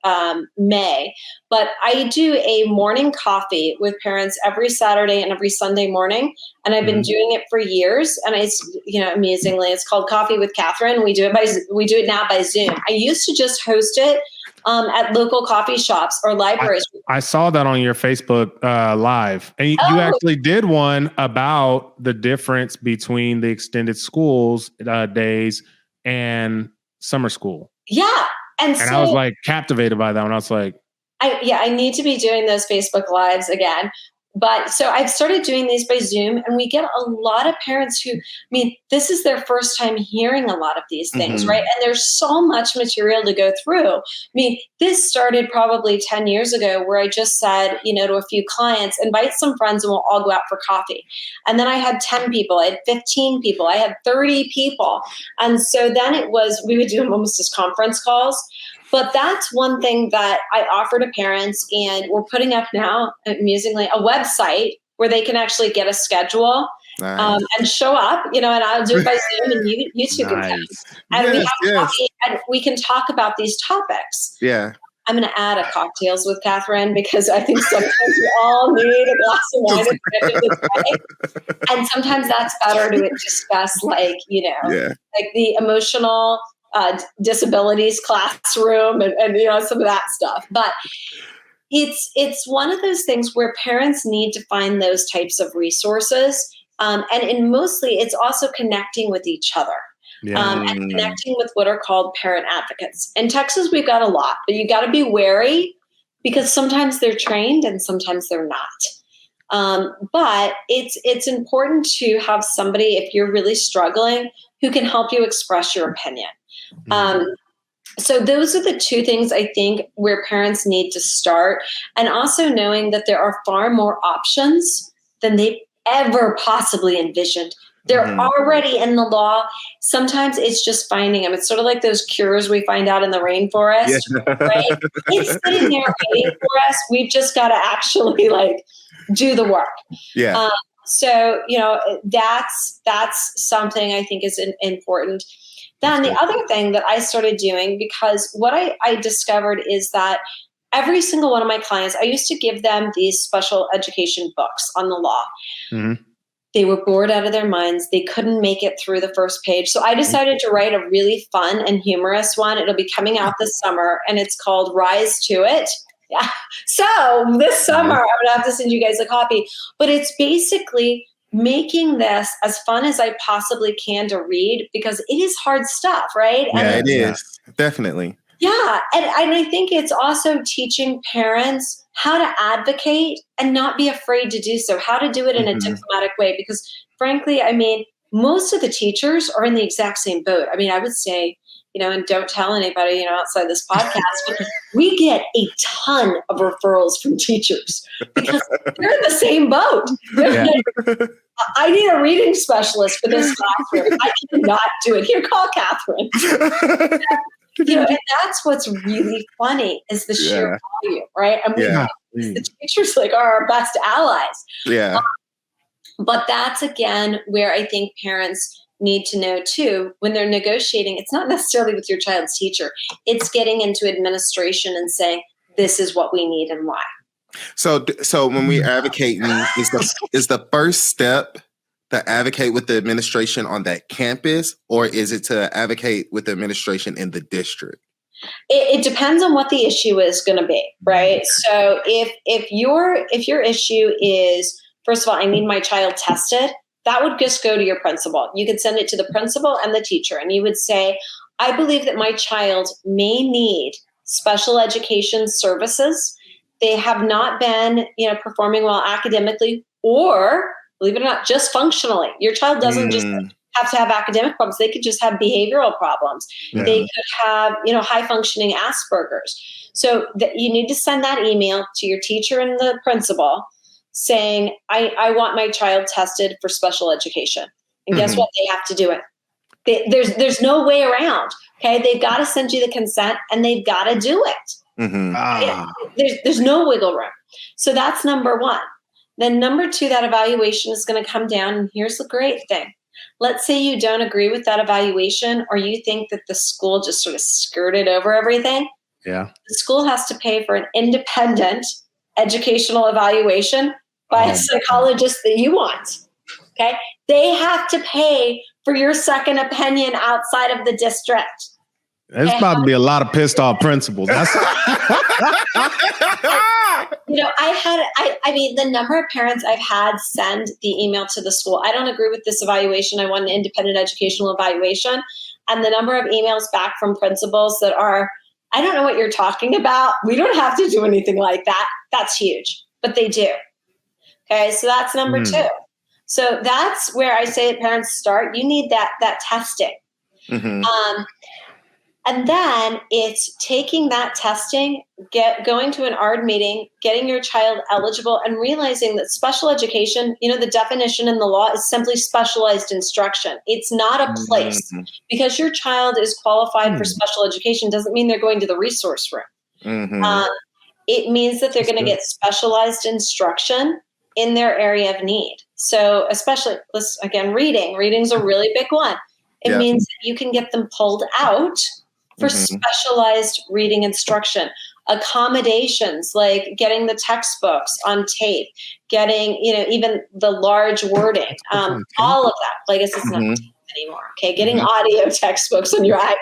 May, but I do a morning coffee with parents every Saturday and every Sunday morning, and I've been doing it for years. And it's, amazingly, it's called Coffee with Catherine. We do it now by Zoom. I used to just host it at local coffee shops or libraries. I saw that on your Facebook Live. And you actually did one about the difference between the extended schools days and summer school. Yeah. And so, I was like captivated by that one. I was like, I need to be doing those Facebook Lives again. But so I've started doing these by Zoom, and we get a lot of parents who, this is their first time hearing a lot of these things, right? And there's so much material to go through. This started probably 10 years ago where I just said, to a few clients, invite some friends and we'll all go out for coffee. And then I had 10 people, I had 15 people, I had 30 people. And so then we would do them almost as conference calls. But that's one thing that I offer to parents, and we're putting up now, amusingly, a website where they can actually get a schedule and show up, and I'll do it by Zoom, and you two can come. And we have coffee, and we can talk about these topics. Yeah. I'm going to add a cocktails with Catherine, because I think sometimes we all need a glass of wine at the end of the day. And sometimes that's better to discuss, like the emotional disabilities classroom and some of that stuff. But it's one of those things where parents need to find those types of resources. And mostly it's also connecting with each other. And connecting with what are called parent advocates. In Texas, we've got a lot, but you got to be wary, because sometimes they're trained and sometimes they're not. But it's important to have somebody, if you're really struggling, who can help you express your opinion. So those are the two things I think where parents need to start, and also knowing that there are far more options than they ever possibly envisioned. They're already in the law. Sometimes it's just finding them. It's sort of like those cures we find out in the rainforest, right? It's sitting there waiting for us. We've just got to actually do the work. Yeah. So, that's something I think is important. Then the other thing that I started doing, because what I discovered is that every single one of my clients, I used to give them these special education books on the law. They were bored out of their minds. They couldn't make it through the first page. So I decided to write a really fun and humorous one. It'll be coming out this summer, and it's called Rise to It. Yeah. So this summer, I'm going to have to send you guys a copy. But it's basically making this as fun as I possibly can to read, because it is hard stuff, right? Yeah, it is. Definitely. Yeah. And I think it's also teaching parents how to advocate and not be afraid to do so, how to do it in a diplomatic way. Because frankly, most of the teachers are in the exact same boat. I would say, and don't tell anybody, outside this podcast, but we get a ton of referrals from teachers because they're in the same boat. I need a reading specialist for this classroom. I cannot do it. Here, call Catherine. And that's what's really funny is the sheer volume, right? The teachers are our best allies. Yeah. But that's, again, where I think parents need to know too, when they're negotiating, it's not necessarily with your child's teacher. It's getting into administration and saying, this is what we need and why. So when we advocate, is the first step to advocate with the administration on that campus, or is it to advocate with the administration in the district? It depends on what the issue is going to be, right? So if your issue is, first of all, I need my child tested, that would just go to your principal. You could send it to the principal and the teacher, and you would say, I believe that my child may need special education services. They have not been, performing well academically, or, believe it or not, just functionally. Your child doesn't just have to have academic problems. They could just have behavioral problems. Yeah. They could have, high functioning Asperger's. So you need to send that email to your teacher and the principal saying, I want my child tested for special education. And guess what? They have to do it. There's no way around. Okay. They've got to send you the consent and they've got to do it. There's no wiggle room. So that's number one. Then number two, that evaluation is going to come down. And here's the great thing. Let's say you don't agree with that evaluation, or you think that the school just sort of skirted over everything. Yeah. The school has to pay for an independent educational evaluation by a psychologist that you want. Okay. They have to pay for your second opinion outside of the district. There's about to be a lot of pissed off principals. That's the number of parents I've had send the email to the school, I don't agree with this evaluation. I want an independent educational evaluation. And the number of emails back from principals that are, I don't know what you're talking about. We don't have to do anything like that. That's huge, but they do. Okay, so that's number two. So that's where I say parents start. You need that testing. And then it's taking that testing, going to an ARD meeting, getting your child eligible, and realizing that special education, the definition in the law is simply specialized instruction. It's not a place. Because your child is qualified for special education doesn't mean they're going to the resource room. It means that they're going to get specialized instruction in their area of need. So especially, again, reading. Reading's a really big one. It means that you can get them pulled out for specialized reading instruction. Accommodations, like getting the textbooks on tape, getting, even the large wording, all of that. Like I guess it's not tape anymore. Okay, getting audio textbooks on your iPad.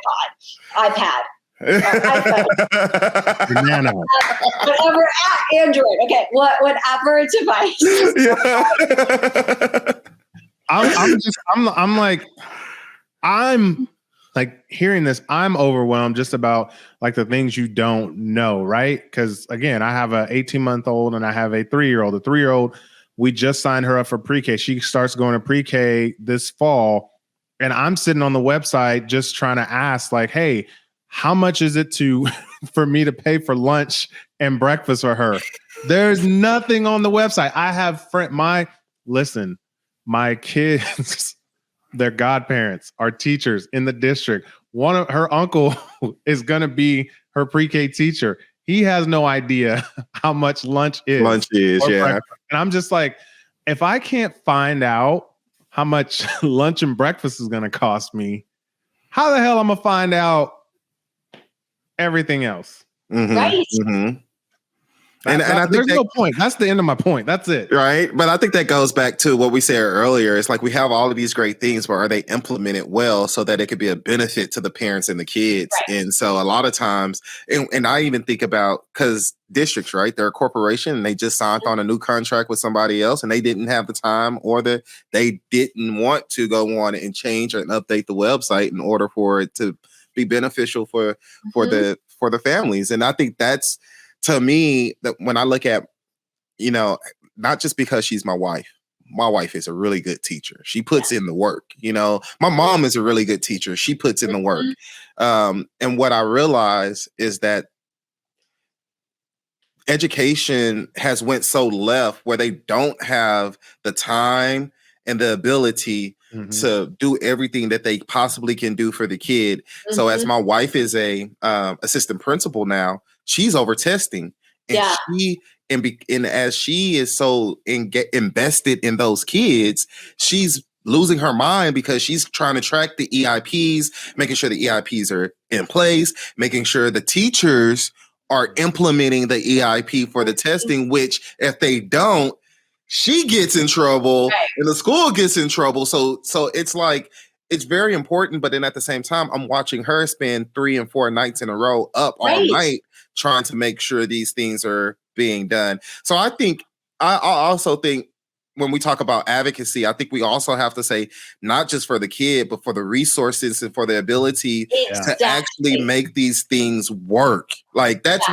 Banana. Whatever, Android. Okay, whatever device. I'm like hearing this, I'm overwhelmed just about like the things you don't know, right? Because again, I have a 18-month-old and I have a 3-year-old. The 3-year-old, we just signed her up for pre-K. She starts going to pre-K this fall. And I'm sitting on the website just trying to ask, like, hey, how much is it for me to pay for lunch and breakfast for her? There's nothing on the website. I have my kids, their godparents are teachers in the district. One of her uncle is going to be her pre-K teacher. He has no idea how much lunch is. Yeah. And I'm just like, if I can't find out how much lunch and breakfast is going to cost me, how the hell I'm going to find out everything else? Right. And I think there's no point. That's the end of my point. That's it. Right. But I think that goes back to what we said earlier. It's like we have all of these great things, but are they implemented well so that it could be a benefit to the parents and the kids? Right. And so a lot of times, and I even think about, because districts, right, they're a corporation and they just signed on a new contract with somebody else and they didn't have the time or they didn't want to go on and change and update the website in order for it to be beneficial for the families. And I think that's, to me, that when I look at, not just because she's my wife is a really good teacher. She puts in the work. My mom is a really good teacher. She puts in the work. And what I realize is that education has went so left where they don't have the time and the ability to do everything that they possibly can do for the kid. So as my wife is a assistant principal now, she's over testing, and as she is so invested in those kids, she's losing her mind because she's trying to track the EIPs, making sure the EIPs are in place, making sure the teachers are implementing the EIP for the testing, which if they don't, she gets in trouble and the school gets in trouble. So it's like, it's very important, but then at the same time, I'm watching her spend 3 and 4 nights in a row up all night trying to make sure these things are being done. So I also think when we talk about advocacy, I think we also have to say, not just for the kid, but for the resources and for the ability to actually make these things work. Like that's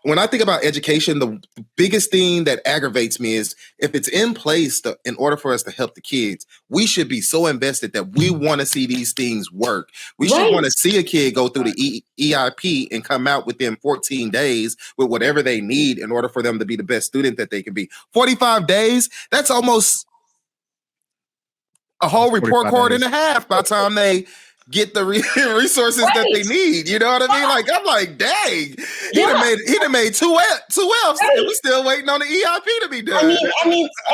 when I think about education, the biggest thing that aggravates me is if it's in place in order for us to help the kids, we should be so invested that we want to see these things work. We should want to see a kid go through the EIP and come out within 14 days with whatever they need in order for them to be the best student that they can be. 45 days, that's almost a whole report card and a half by the time they get the resources that they need. You know what I mean? Like, I'm like, dang, he done made two Fs, and we're still waiting on the EIP to be done.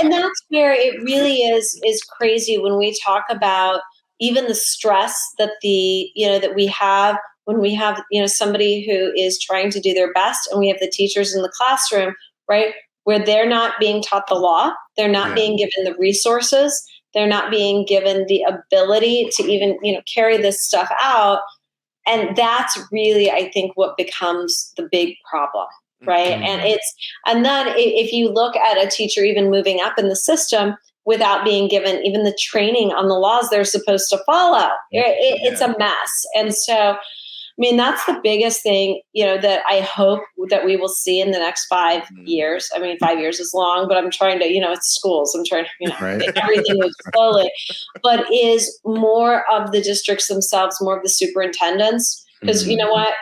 And that's where it really is crazy when we talk about even the stress that that we have when we have, somebody who is trying to do their best, and we have the teachers in the classroom, right, where they're not being taught the law, they're not being given the resources, they're not being given the ability to even, carry this stuff out. And that's really, I think, what becomes the big problem, right? And then if you look at a teacher even moving up in the system without being given even the training on the laws they're supposed to follow, it's a mess. And so mean, that's the biggest thing, that I hope that we will see in the next 5 years. I mean, 5 years is long, but I'm trying to, it's schools. I'm trying to, Right. everything moves slowly, but is more of the districts themselves, more of the superintendents. Because you know what?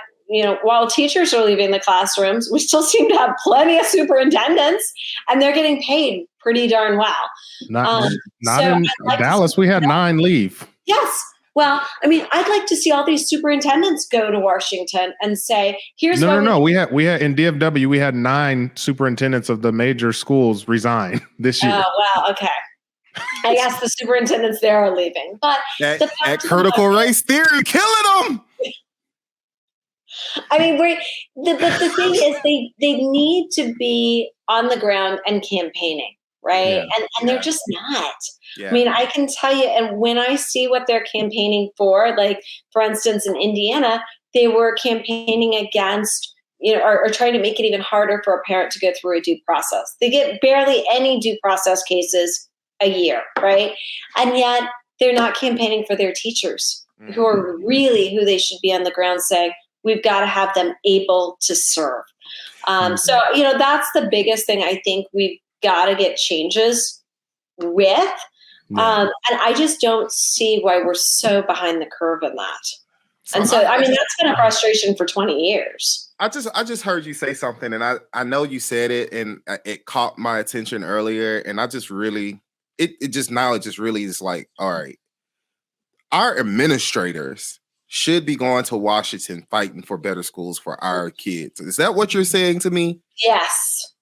While teachers are leaving the classrooms, we still seem to have plenty of superintendents, and they're getting paid pretty darn well. Not in Dallas. We had 9 leave. Yes. Well, I mean, I'd like to see all these superintendents go to Washington and say, "Here's no. We had in DFW, we had 9 superintendents of the major schools resign this year. Oh, well, okay. I guess the superintendents there are leaving, but that critical race theory killing them. I mean, the thing is, they need to be on the ground and campaigning, right? Yeah. And they're just not. Yeah. I mean, I can tell you, and when I see what they're campaigning for, like, for instance, in Indiana, they were campaigning against, or trying to make it even harder for a parent to go through a due process. They get barely any due process cases a year, right? And yet they're not campaigning for their teachers, who are really who they should be on the ground saying, we've got to have them able to serve. So, that's the biggest thing I think we've got to get changes with. And I just don't see why we're so behind the curve in that. And so, I mean, that's been a frustration for 20 years. I just heard you say something, and I know you said it, and it caught my attention earlier, and I just really, it just really is like, all right, our administrators should be going to Washington fighting for better schools for our kids. Is that what you're saying to me? Yes.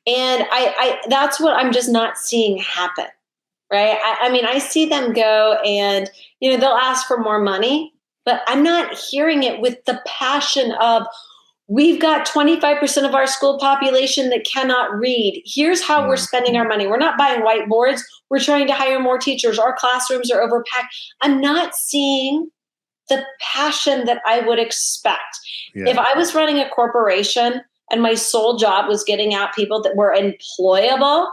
And I that's what I'm just not seeing happen, right? I mean, I see them go and, they'll ask for more money, but I'm not hearing it with the passion of, we've got 25% of our school population that cannot read. Here's how we're spending our money. We're not buying whiteboards. We're trying to hire more teachers. Our classrooms are overpacked. I'm not seeing the passion that I would expect. Yeah. If I was running a corporation and my sole job was getting out people that were employable,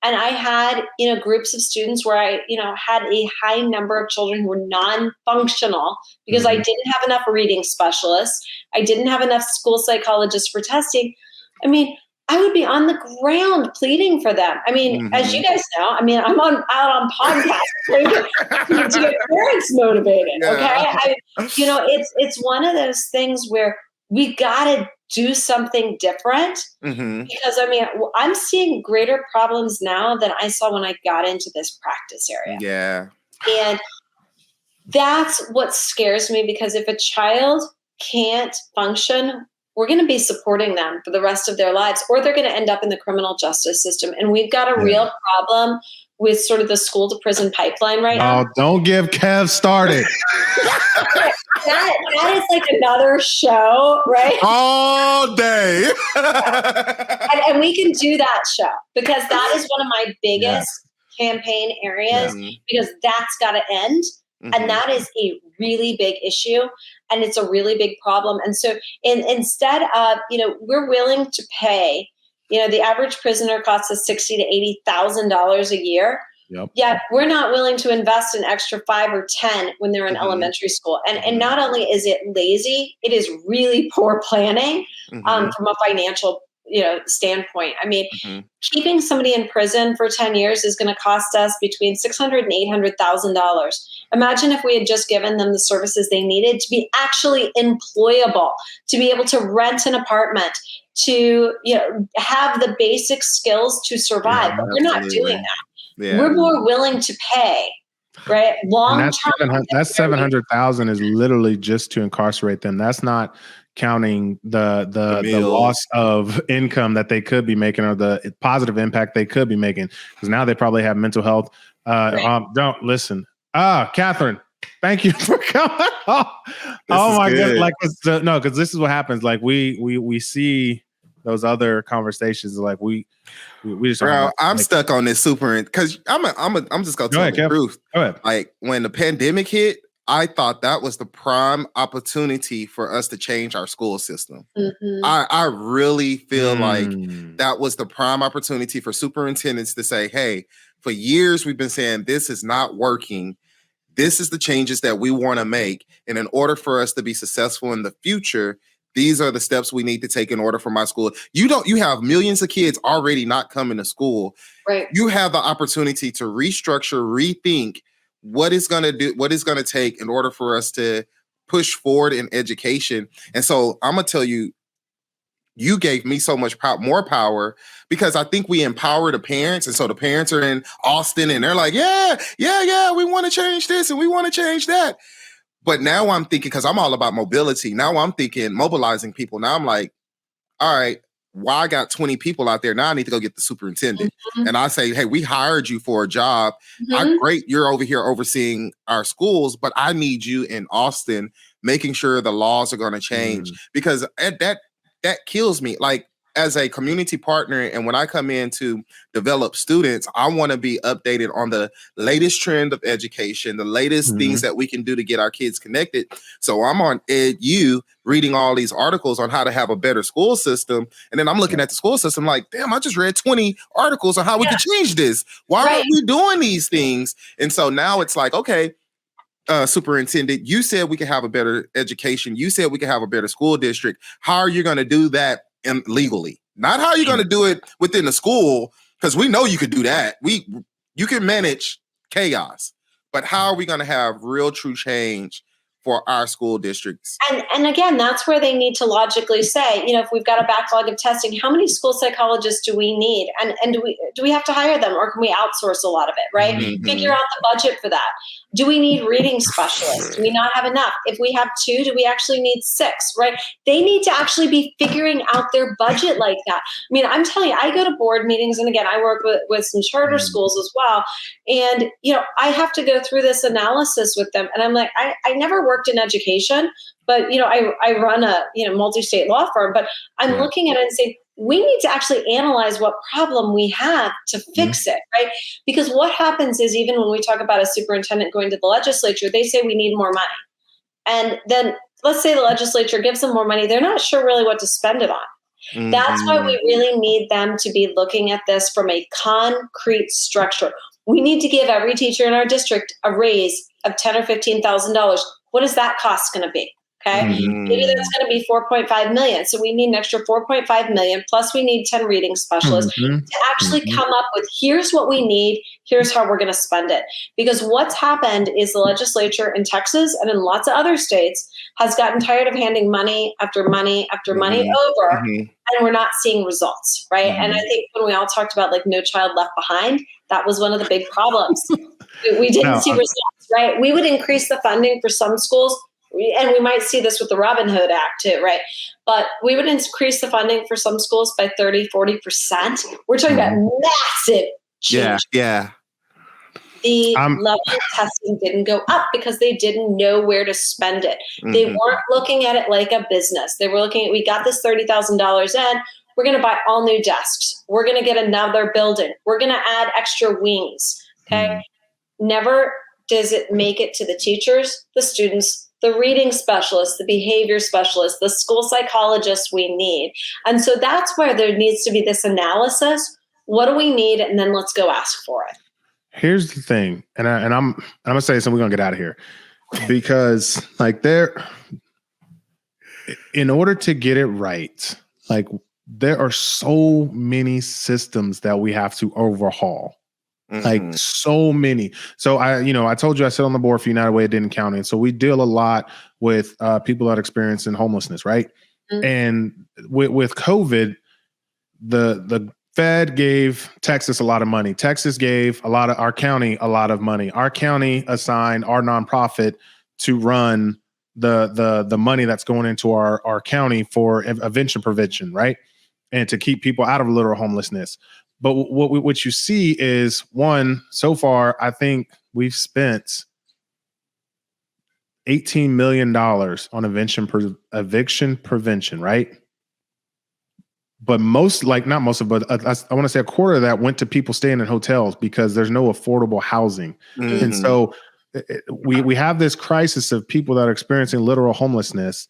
and I had, groups of students where I, had a high number of children who were non-functional because I didn't have enough reading specialists. I didn't have enough school psychologists for testing. I mean, I would be on the ground pleading for them. I mean, as you guys know, I'm out on podcasts to get parents motivated. Yeah. Okay. It's one of those things where we got to do something different because I'm seeing greater problems now than I saw when I got into this practice area. Yeah. And that's what scares me, because if a child can't function, we're going to be supporting them for the rest of their lives, or they're going to end up in the criminal justice system. And we've got a real problem with sort of the school to prison pipeline right now. Oh, don't give Kev started. That is like another show, right? All day. and we can do that show, because that is one of my biggest campaign areas, because that's got to end. And that is a really big issue, and it's a really big problem. And so instead of, we're willing to pay, the average prisoner costs us $60,000 to $80,000 a year. Yep. Yet we're not willing to invest an extra 5 or 10 when they're in elementary school. And not only is it lazy, it is really poor planning from a financial standpoint. I mean, keeping somebody in prison for 10 years is going to cost us between $600,000 and $800,000. Imagine if we had just given them the services they needed to be actually employable, to be able to rent an apartment, to have the basic skills to survive. But we're not doing that. Yeah. We're more willing to pay, right? Long term. That's 700,000 is literally just to incarcerate them. That's not counting the loss of income that they could be making, or the positive impact they could be making, because now they probably have mental health. Don't listen. Catherine, thank you for coming. Oh my God. Like, no, because this is what happens. Like we see those other conversations. Like we just. Bro, I'm stuck on this because I'm just gonna tell the truth. Go ahead. Like, when the pandemic hit, I thought that was the prime opportunity for us to change our school system. I really feel like that was the prime opportunity for superintendents to say, hey, for years we've been saying this is not working. this is the changes that we want to make. And in order for us to be successful in the future, these are the steps we need to take in order for my school. You have millions of kids already not coming to school. Right. You have the opportunity to restructure, rethink what is going to take in order for us to push forward in education. And so I'm going to tell you, you gave me so much more power, because I think we empower the parents. And so the parents are in Austin and they're like, yeah, we want to change this and we want to change that. But now I'm thinking, because I'm all about mobility, now I'm thinking mobilizing people. Now I'm like, all right, I got 20 people out there. Now I need to go get the superintendent. Mm-hmm. And I say, hey, we hired you for a job. Mm-hmm. Great, you're over here overseeing our schools, but I need you in Austin making sure the laws are going to change. Because that kills me. Like, as a community partner, and when I come in to develop students, I want to be updated on the latest trend of education, the latest things that we can do to get our kids connected. So I'm on EdU reading all these articles on how to have a better school system. And then I'm looking at the school system like, damn, I just read 20 articles on how we can change this. Why aren't we doing these things? And so now it's like, okay, superintendent, you said we could have a better education. You said we could have a better school district. How are you going to do that legally? Not how you're going to do it within the school, because we know you could do that. You can manage chaos, but how are we going to have real true change for our school districts? And again, that's where they need to logically say, if we've got a backlog of testing, how many school psychologists do we need? And do we have to hire them, or can we outsource a lot of it, right? Mm-hmm. Figure out the budget for that. Do we need reading specialists? Do we not have enough? If we have 2, do we actually need 6, right? They need to actually be figuring out their budget like that. I mean, I'm telling you, I go to board meetings, and again, I work with some charter schools as well. And, I have to go through this analysis with them. And I'm like, I never worked in education, but, I run a, multi-state law firm, but I'm looking at it and saying, we need to actually analyze what problem we have to fix it, right? Because what happens is, even when we talk about a superintendent going to the legislature, they say we need more money. And then let's say the legislature gives them more money. They're not sure really what to spend it on. Mm-hmm. That's why we really need them to be looking at this from a concrete structure. We need to give every teacher in our district a raise of $10,000 or $15,000. What is that cost going to be? Okay, maybe that's going to be $4.5 million. So we need an extra $4.5 million. Plus, we need 10 reading specialists to actually come up with, here's what we need. Here's how we're going to spend it. Because what's happened is the legislature in Texas and in lots of other states has gotten tired of handing money after money after money over, and we're not seeing results, right? And I think when we all talked about like No Child Left Behind, that was one of the big problems. We didn't see results, right? We would increase the funding for some schools. And we might see this with the Robin Hood Act too, right? But we would increase the funding for some schools by 30, 40%. We're talking about massive change. Yeah. The level of testing didn't go up because they didn't know where to spend it. They weren't looking at it like a business. They were looking at, we got this $30,000 in. We're going to buy all new desks. We're going to get another building. We're going to add extra wings. Okay. Never does it make it to the teachers, the students, the reading specialists, the behavior specialists, the school psychologists we need. And so that's where there needs to be this analysis. What do we need? And then let's go ask for it. Here's the thing. And I'm going to say something, we're going to get out of here. Because like in order to get it right, like there are so many systems that we have to overhaul. Like so many. So I told you I sit on the board for United Way of Denton County. And so we deal a lot with people that are experiencing homelessness, right? And with COVID, the Fed gave Texas a lot of money. Texas gave our county a lot of money. Our county assigned our nonprofit to run the money that's going into our county for eviction prevention, right? And to keep people out of literal homelessness. But what you see is, one, so far, I think we've spent $18 million on eviction prevention, right? But I want to say a quarter of that went to people staying in hotels because there's no affordable housing. And so we have this crisis of people that are experiencing literal homelessness,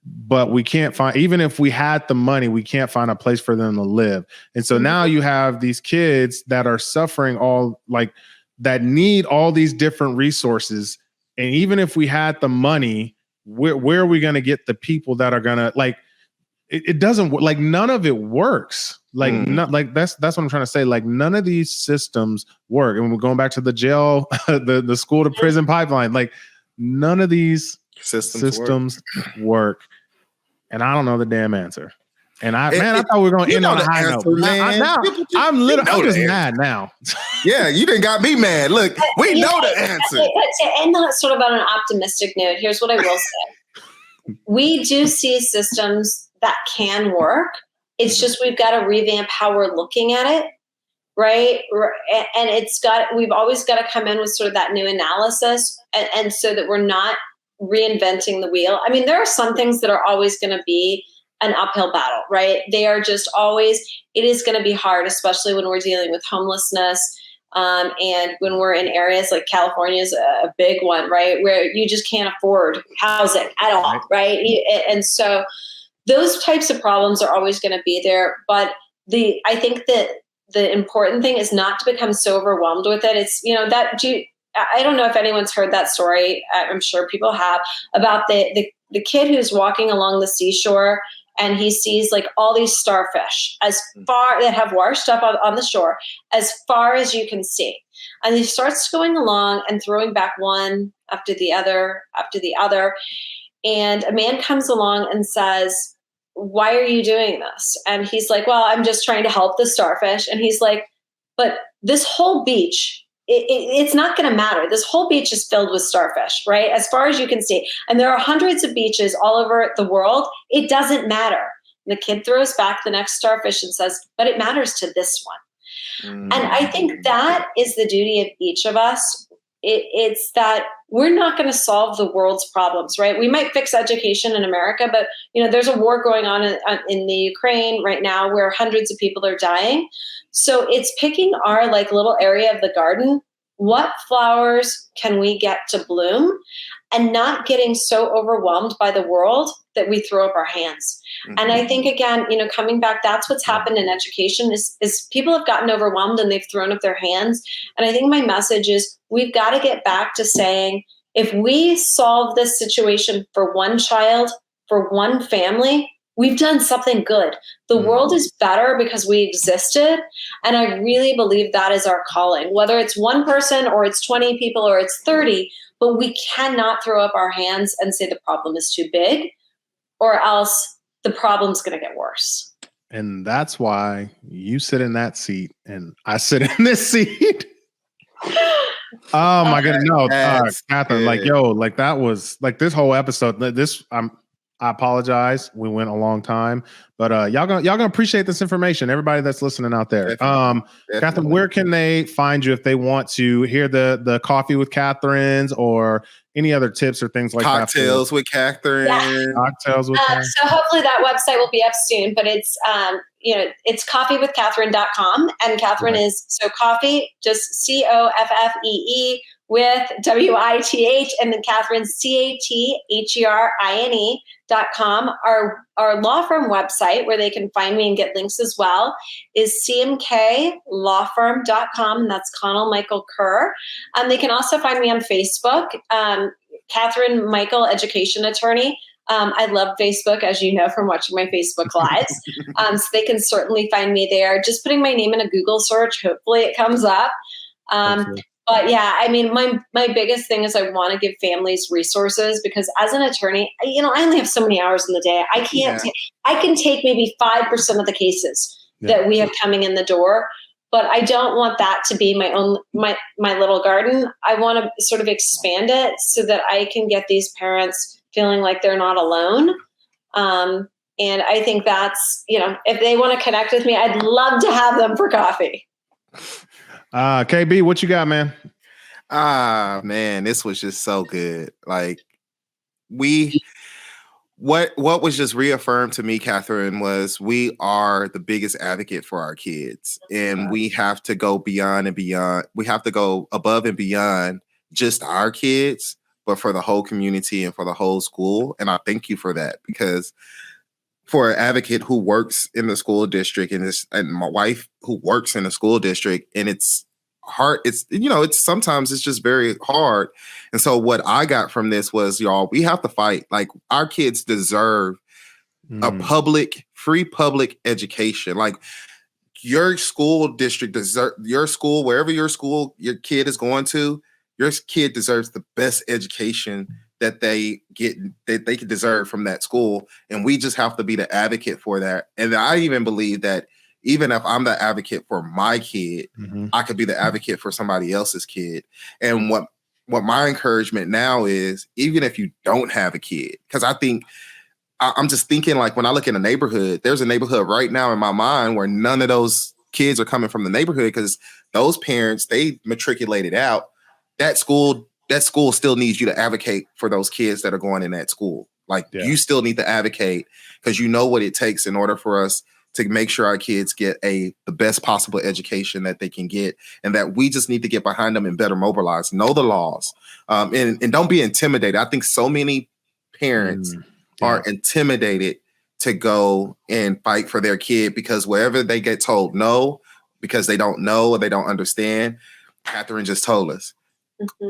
but we can't find, even if we had the money, we can't find a place for them to live. And so now you have these kids that are suffering all, like that need all these different resources. And even if we had the money, where are we going to get the people that are going to like, it doesn't like none of it works. Like, like that's what I'm trying to say. Like none of these systems work. And we're going back to the jail, the school to prison pipeline. Like none of these systems work. And I don't know the damn answer. And I thought we were going to end on a high note. Now I'm just mad now. Yeah, you done got me mad. Look, we know the answer. To end on sort of on an optimistic note, here's what I will say. We do see systems that can work. It's just we've got to revamp how we're looking at it, right? And we've always got to come in with sort of that new analysis, and so that we're not reinventing the wheel. I mean, there are some things that are always going to be an uphill battle, right? They are just always, it is going to be hard, especially when we're dealing with homelessness. And when we're in areas like California is a big one, right? Where you just can't afford housing at all, right? And so those types of problems are always going to be there. But I think that the important thing is not to become so overwhelmed with it. It's, I don't know if anyone's heard that story. I'm sure people have, about the kid who's walking along the seashore and he sees like all these starfish that have washed up on the shore as far as you can see. And he starts going along and throwing back one after the other. And a man comes along and says, "Why are you doing this?" And he's like, "Well, I'm just trying to help the starfish." And he's like, "But this whole beach, it's not going to matter. This whole beach is filled with starfish, right? As far as you can see. And there are hundreds of beaches all over the world. It doesn't matter." And the kid throws back the next starfish and says, "But it matters to this one." And I think that is the duty of each of us. It's that we're not going to solve the world's problems, right? We might fix education in America, but there's a war going on in the Ukraine right now where hundreds of people are dying. So it's picking our like little area of the garden. What flowers can we get to bloom, and not getting so overwhelmed by the world that we throw up our hands. And I think, again, coming back, that's what's happened in education is people have gotten overwhelmed and they've thrown up their hands. And I think my message is we've got to get back to saying, if we solve this situation for one child, for one family, we've done something good. The world is better because we existed. And I really believe that is our calling, whether it's one person or it's 20 people or it's 30, but we cannot throw up our hands and say the problem is too big, or else the problem's going to get worse. And that's why you sit in that seat and I sit in this seat. Oh my goodness. No, Catherine, like that was like this whole episode, I apologize. We went a long time, but y'all gonna appreciate this information. Everybody that's listening out there. Definitely. Catherine, where can they find you if they want to hear the Coffee with Catherine's or any other tips or things like Cocktails with Catherine? Yeah. Cocktails with Catherine. So hopefully that website will be up soon, but it's it's coffeewithcatherine.com, and Catherine is so coffee, just COFFEE with WITH, and then Catherine's CATHERINE.com. Our law firm website, where they can find me and get links as well, is cmklawfirm.com, and that's Connell Michael Kerr. They can also find me on Facebook, Catherine Michael, education attorney. I love Facebook, as you know from watching my Facebook lives. So they can certainly find me there. Just putting my name in a Google search, hopefully it comes up. But yeah, I mean, my biggest thing is I want to give families resources, because as an attorney, I only have so many hours in the day. I can't. I can take maybe 5% of the cases that we have coming in the door, but I don't want that to be my little garden. I want to sort of expand it so that I can get these parents feeling like they're not alone. And I think that's, if they want to connect with me, I'd love to have them for coffee. KB, what you got, man? Man, this was just so good. Like what was just reaffirmed to me, Catherine, was we are the biggest advocate for our kids, and we have to go beyond and beyond. We have to go above and beyond just our kids, but for the whole community and for the whole school. And I thank you for that, because for an advocate who works in the school district, and my wife who works in the school district, and it's hard. It's, it's sometimes it's just very hard. And so what I got from this was, y'all, we have to fight. Like, our kids deserve a free public education. Like, your school district your school, wherever your kid is going to, your kid deserves the best education that they can deserve from that school. And we just have to be the advocate for that. And I even believe that even if I'm the advocate for my kid, I could be the advocate for somebody else's kid. And what my encouragement now is, even if you don't have a kid, because I'm just thinking, like, when I look in a neighborhood, there's a neighborhood right now in my mind where none of those kids are coming from the neighborhood because those parents, they matriculated out. That school still needs you to advocate for those kids that are going in that school. Like, you still need to advocate, because you know what it takes in order for us to make sure our kids get the best possible education that they can get, and that we just need to get behind them and better mobilize, know the laws, and don't be intimidated. I think so many parents are intimidated to go and fight for their kid, because wherever they get told no, because they don't know or they don't understand. Catherine just told us,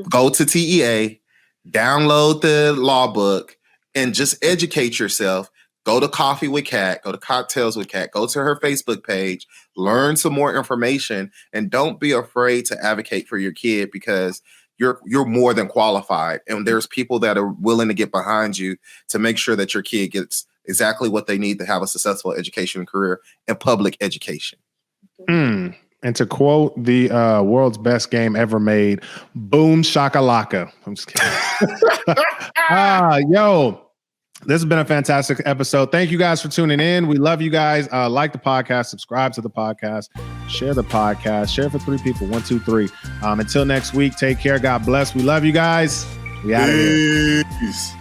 go to TEA, download the law book, and just educate yourself. Go to Coffee with Kat, go to Cocktails with Kat, go to her Facebook page, learn some more information, and don't be afraid to advocate for your kid, because you're more than qualified. And there's people that are willing to get behind you to make sure that your kid gets exactly what they need to have a successful education and career in public education. And to quote the world's best game ever made, boom shakalaka. I'm just kidding. Yo, this has been a fantastic episode. Thank you guys for tuning in. We love you guys. Like the podcast, subscribe to the podcast, share the podcast, share for 3 people. 1, 2, 3. Until next week, take care. God bless. We love you guys. We out of here. Peace.